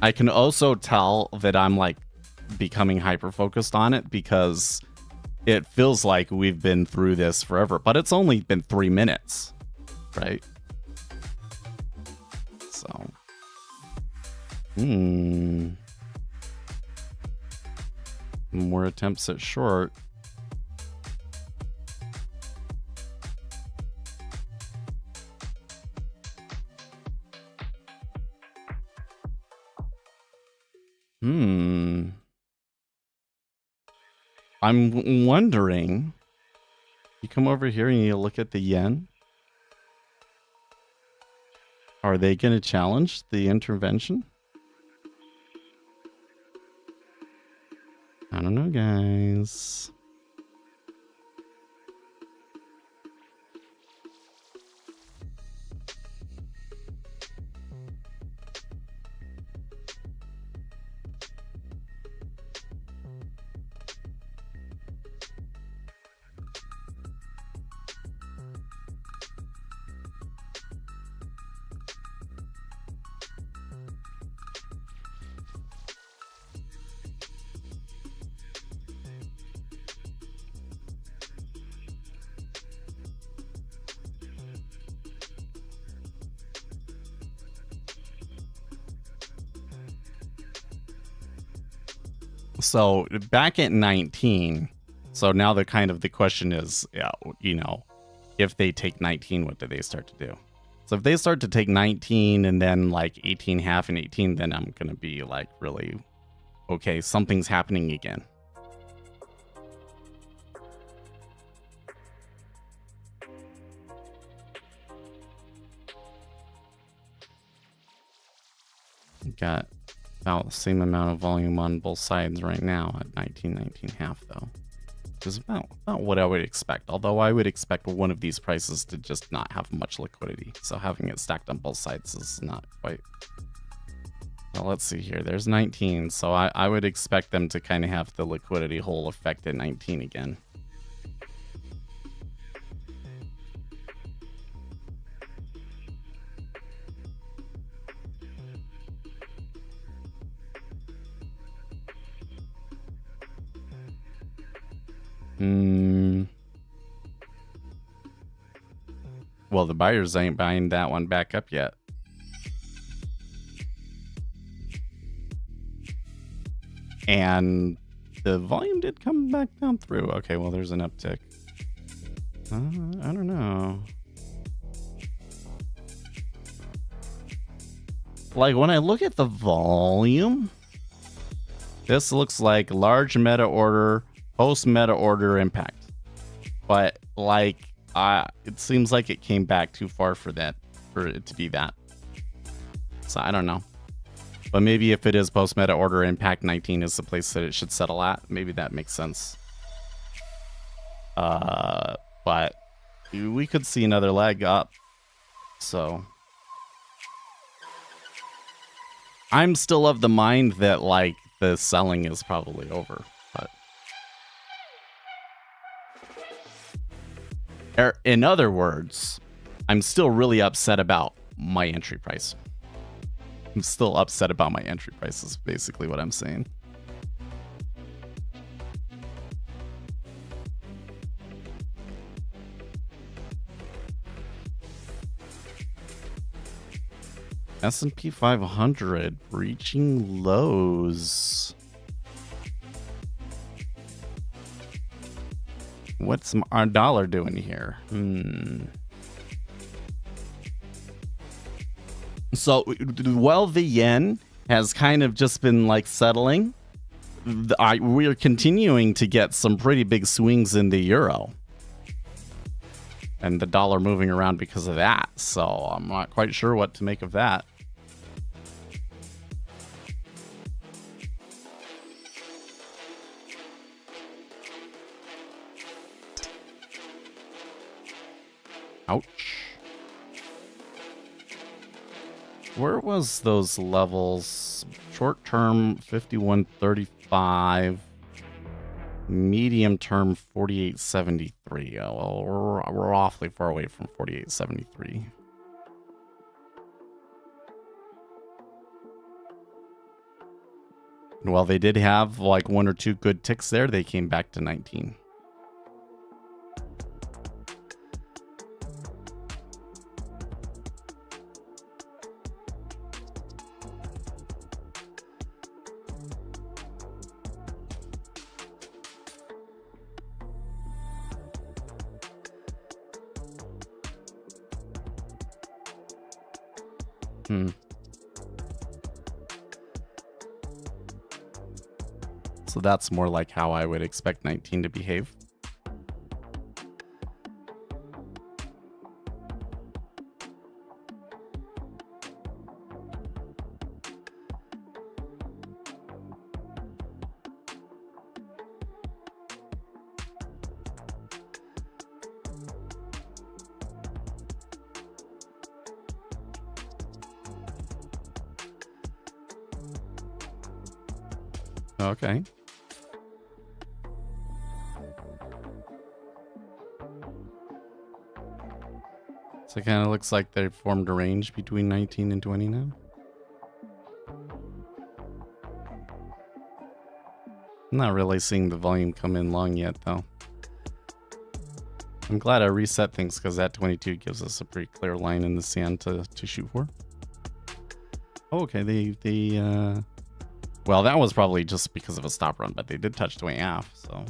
I can also tell that I'm like becoming hyper focused on it because it feels like we've been through this forever, but it's only been 3 minutes, right? So more attempts at short. I'm wondering, you come over here and you look at the yen. Are they going to challenge the intervention? I don't know, guys. So back at 19, so now the kind of the question is, you know, if they take 19, what do they start to do? So if they start to take 19 and then like 18 half and 18, then I'm going to be like really, okay, something's happening again. got about the same amount of volume on both sides right now at 19.5 though. Which is about what I would expect. Although I would expect one of these prices to just not have much liquidity. So having it stacked on both sides is not quite. Well, let's see here. There's 19. So I would expect them to kind of have the liquidity hole effect at 19 again. Well, the buyers ain't buying that one back up yet. And the volume did come back down through. Okay, well, there's an uptick. I don't know. Like, when I look at the volume, this looks like large meta order, post meta order impact. But, like, it seems like it came back too far for it to be that. So I don't know. But maybe if it is post meta order impact, 19 is the place that it should settle at. Maybe that makes sense. But we could see another leg up. So I'm still of the mind that, like, the selling is probably over. But in other words, I'm still really upset about my entry price. I'm still upset about my entry price is basically what I'm saying. S&P 500 reaching lows. What's our dollar doing here? So, while the yen has kind of just been like settling, we're continuing to get some pretty big swings in the euro. And the dollar moving around because of that. So, I'm not quite sure what to make of that. Ouch. Where was those levels? Short term 51.35, medium term 48.73. Oh, well, we're awfully far away from 48.73. While they did have like one or two good ticks there, they came back to 19. So that's more like how I would expect 19 to behave. Okay. So it kind of looks like they formed a range between 19 and 20 now. I'm not really seeing the volume come in long yet, though. I'm glad I reset things because that 22 gives us a pretty clear line in the sand to shoot for. Oh, okay, well, that was probably just because of a stop run, but they did touch 20.5, so.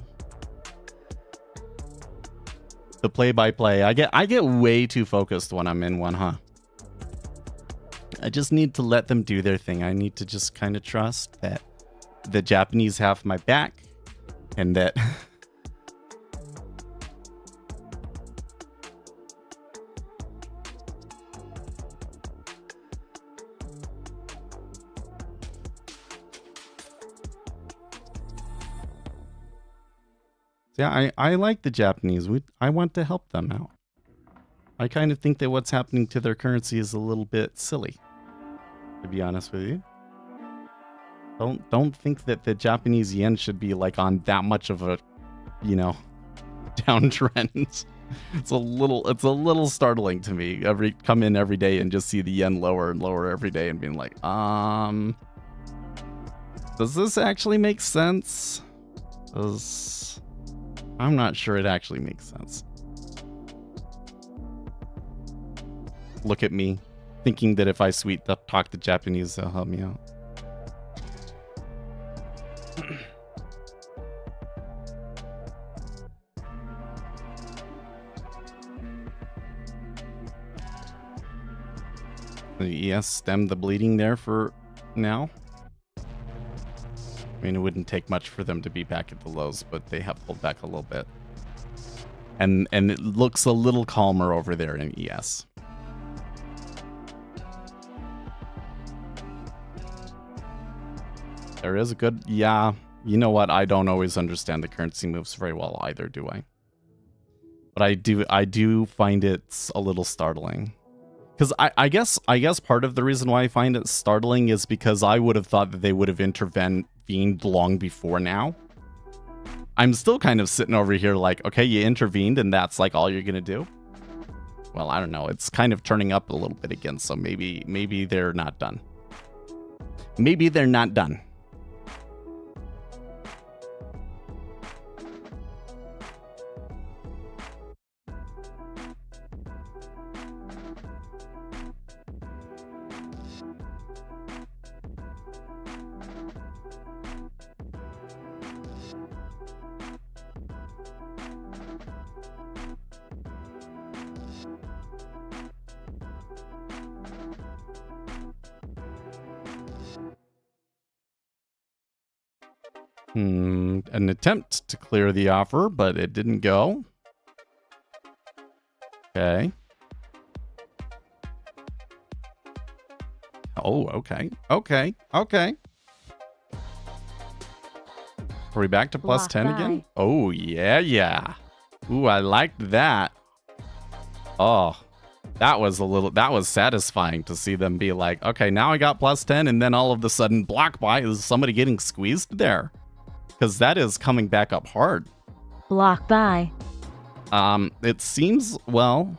The play-by-play. I get way too focused when I'm in one, huh? I just need to let them do their thing. I need to just kind of trust that the Japanese have my back and that Yeah, I like the Japanese. I want to help them out. I kind of think that what's happening to their currency is a little bit silly, to be honest with you. Don't think that the Japanese yen should be like on that much of a, you know, downtrend. It's a little startling to me. Come in every day and just see the yen lower and lower every day and being like, does this actually make sense? I'm not sure it actually makes sense. Look at me, thinking that if I talk to Japanese, they'll help me out. The ES stemmed the bleeding there for now. I mean, it wouldn't take much for them to be back at the lows, but they have pulled back a little bit. And it looks a little calmer over there in ES. There is a good, yeah, you know what? I don't always understand the currency moves very well either, do I? But I do find it a little startling. Because I guess part of the reason why I find it startling is because I would have thought that they would have intervened long before now. I'm still kind of sitting over here like, okay, you intervened and that's like all you're gonna do. Well, I don't know. It's kind of turning up a little bit again, so maybe they're not done. Maybe they're not done. An attempt to clear the offer, but it didn't go. Okay. Oh, okay. Okay. Okay. Are we back to plus 10 again? Oh, yeah. Ooh, I liked that. Oh, that was satisfying to see them be like, okay, now I got plus 10, and then all of a sudden, block buy, is somebody getting squeezed there? Because that is coming back up hard. Block buy. It seems, well,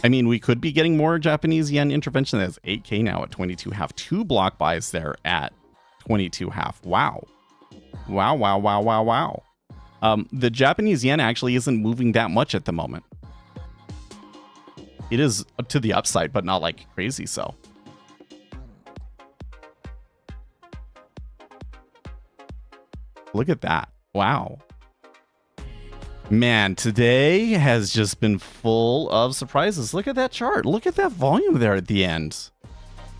I mean, we could be getting more Japanese yen intervention. That's 8K now at 22.5. 2 block buys there at 22.5. Wow. Wow. The Japanese yen actually isn't moving that much at the moment. It is to the upside, but not like crazy so. Look at that. Wow. Man, today has just been full of surprises. Look at that chart. Look at that volume there at the end.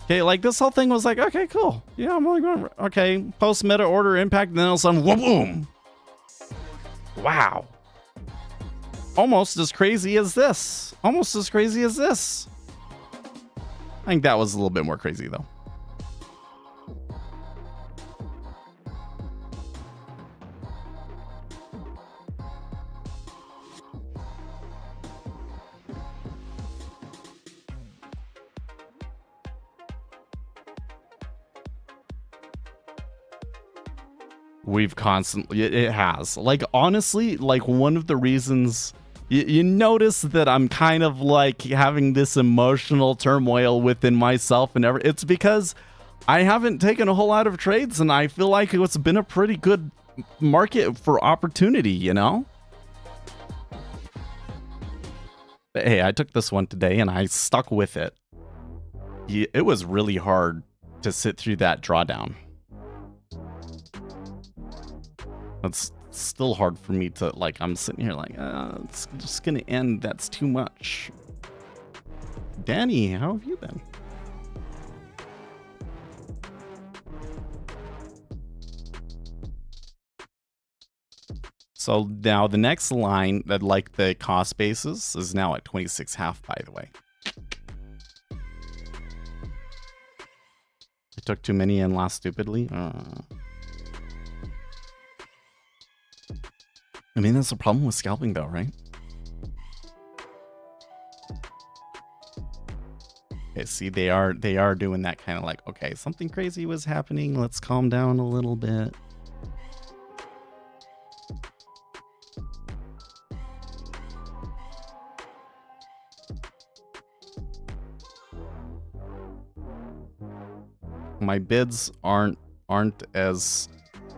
Okay, like this whole thing was like, okay, cool. Yeah, I'm only going, okay, post meta order impact, and then all of a sudden, boom. Wow. Almost as crazy as this. I think that was a little bit more crazy though. We've constantly, it has. Like, honestly, like one of the reasons you notice that I'm kind of like having this emotional turmoil within myself and it's because I haven't taken a whole lot of trades and I feel like it's been a pretty good market for opportunity, you know? But hey, I took this one today and I stuck with it. It was really hard to sit through that drawdown. It's still hard for me to, like, I'm sitting here like, it's just gonna end. That's too much. Danny, how have you been? So now the next line that, like, the cost basis is now at 26.5, by the way. I took too many and lost stupidly. I mean, that's the problem with scalping though, right? Okay, see, they are doing that kind of like, okay, something crazy was happening. Let's calm down a little bit. My bids aren't as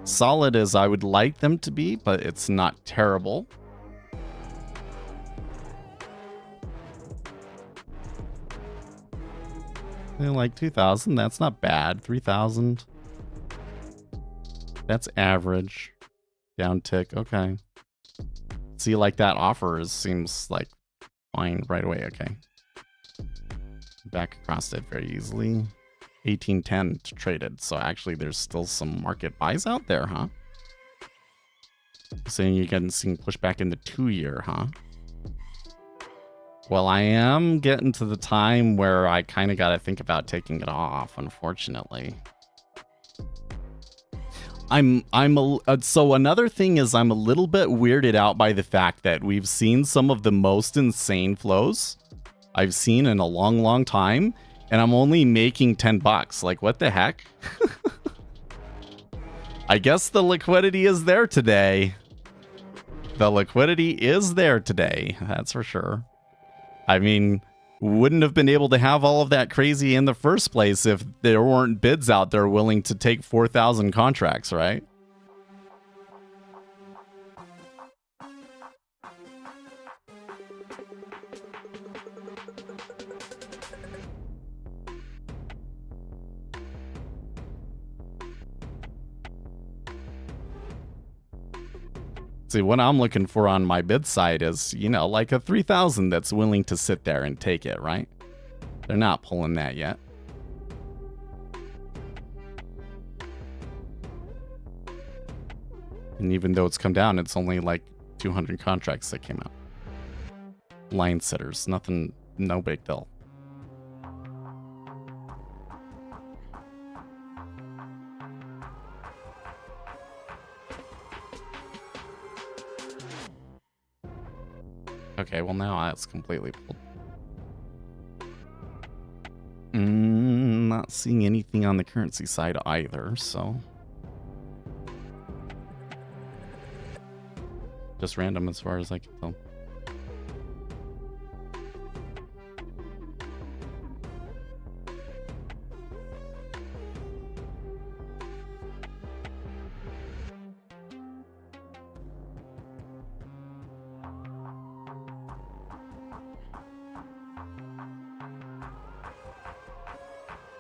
solid as I would like them to be, but it's not terrible. They're like 2,000. That's not bad. 3,000. That's average. Down tick. Okay. See, like that offer seems like fine right away. Okay. Back across it very easily. 1810 traded. So actually, there's still some market buys out there, huh? Saying you're getting seen push back in the 2-year, huh? Well, I am getting to the time where I kind of got to think about taking it off, unfortunately. So another thing is I'm a little bit weirded out by the fact that we've seen some of the most insane flows I've seen in a long, long time, and I'm only making $10. Like, what the heck? I guess the liquidity is there today. The liquidity is there today, that's for sure. I mean, wouldn't have been able to have all of that crazy in the first place if there weren't bids out there willing to take 4,000 contracts, right? See, what I'm looking for on my bid side is, you know, like a 3,000 that's willing to sit there and take it, right? They're not pulling that yet. And even though it's come down, it's only like 200 contracts that came out. Line sitters, nothing, no big deal. Okay, well now it's completely pulled. Not seeing anything on the currency side either, so. Just random as far as I can tell.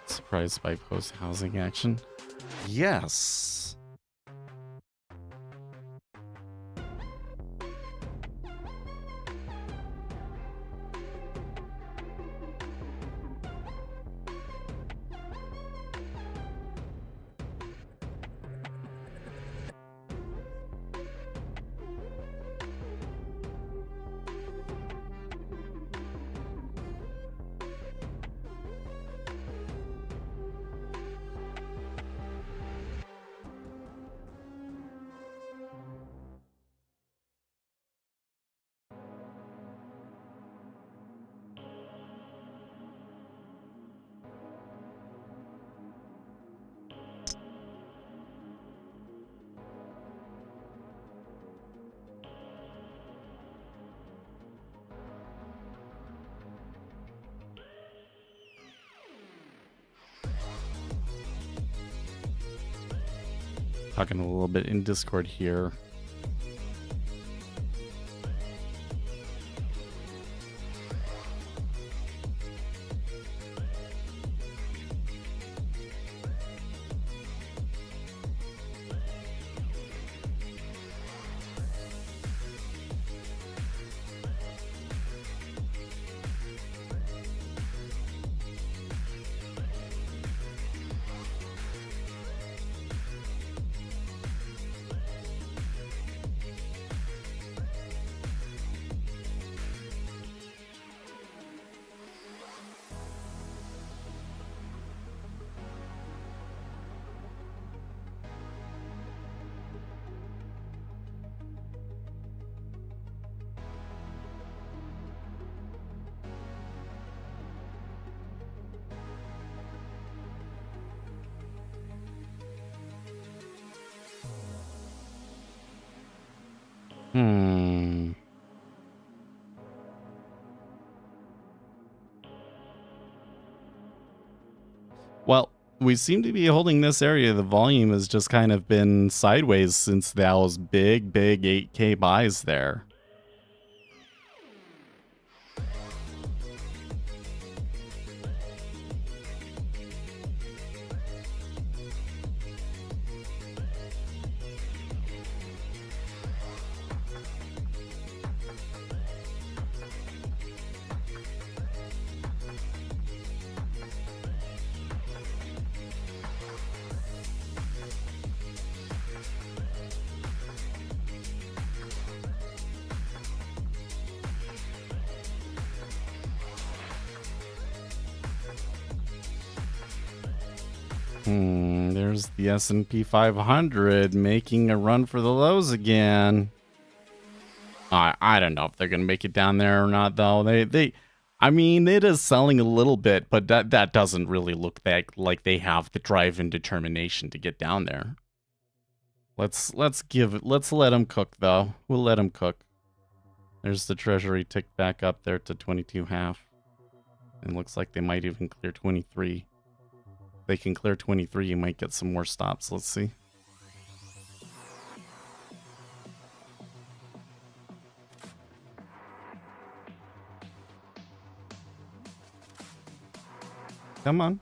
Surprised by post-housing action? Yes. Talking a little bit in Discord here. we seem to be holding this area. The volume has just kind of been sideways since those big 8K buys there. There's the S&P 500 making a run for the lows again. I don't know if they're gonna make it down there or not, though. I mean, it is selling a little bit, but that doesn't really look like they have the drive and determination to get down there. Let's let them cook, though. We'll let them cook. There's the Treasury ticked back up there to 22.5. And looks like they might even clear 23. If they can clear 23, you might get some more stops. Let's see. Come on.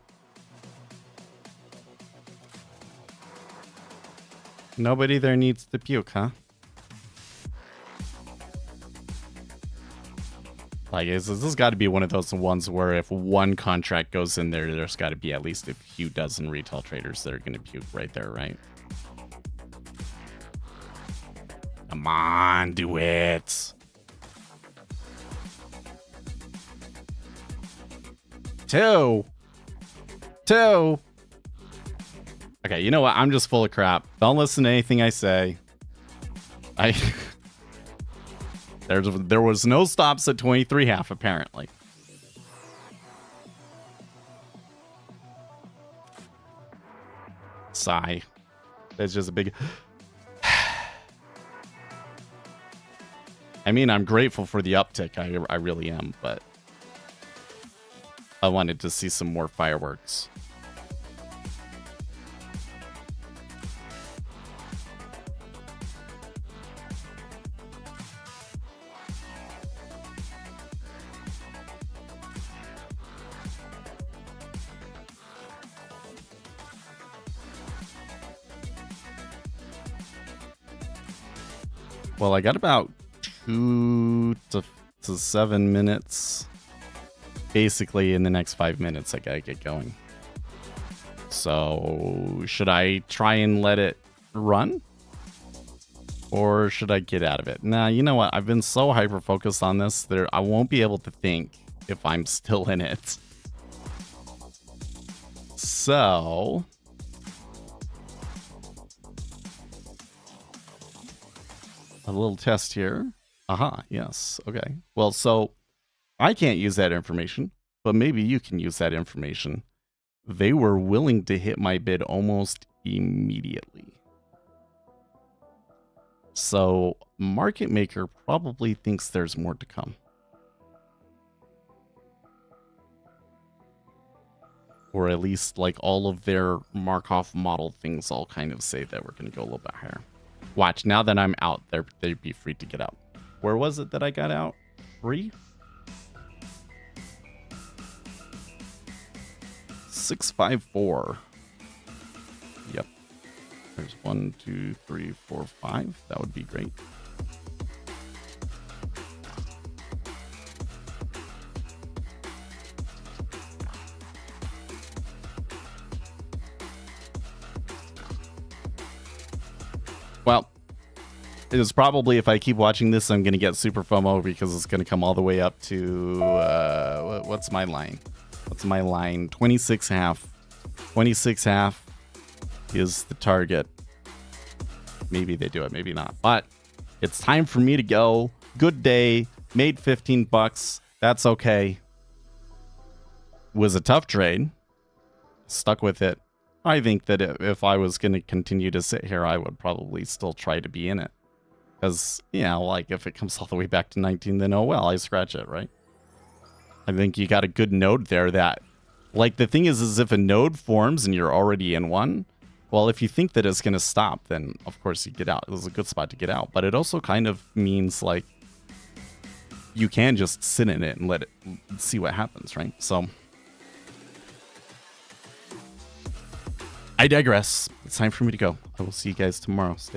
Nobody there needs to puke, huh? Like, this has got to be one of those ones where if one contract goes in there, there's got to be at least a few dozen retail traders that are going to puke right there, right? Come on, do it. Two. Okay, you know what? I'm just full of crap. Don't listen to anything I say. There was no stops at 23.5 apparently. Sigh. That's just a big. I mean, I'm grateful for the uptick. I really am, but I wanted to see some more fireworks. Well, I got about 2 to 7 minutes. Basically, in the next 5 minutes, I gotta get going. So, should I try and let it run? Or should I get out of it? Nah, you know what? I've been so hyper-focused on this, I won't be able to think if I'm still in it. So... a little test here. Aha, yes. Okay. Well, so I can't use that information, but maybe you can use that information. They were willing to hit my bid almost immediately. So market maker probably thinks there's more to come. Or at least like all of their Markov model things all kind of say that we're going to go a little bit higher. Watch, now that I'm out, they'd be free to get out. Where was it that I got out? Free? 654. Yep. There's 1, 2, 3, 4, 5. That would be great. Well, it is probably, if I keep watching this, I'm going to get super FOMO because it's going to come all the way up to, what's my line? What's my line? 26.5. 26.5 is the target. Maybe they do it, maybe not. But it's time for me to go. Good day. Made 15 bucks. That's okay. Was a tough trade. Stuck with it. I think that if I was going to continue to sit here, I would probably still try to be in it. Because, yeah, like, if it comes all the way back to 19, then oh well, I scratch it, right? I think you got a good node there that Like, the thing is if a node forms and you're already in one, well, if you think that it's going to stop, then of course you get out. It was a good spot to get out. But it also kind of means, like, you can just sit in it and let it see what happens, right? So I digress. It's time for me to go. I will see you guys tomorrow. Stay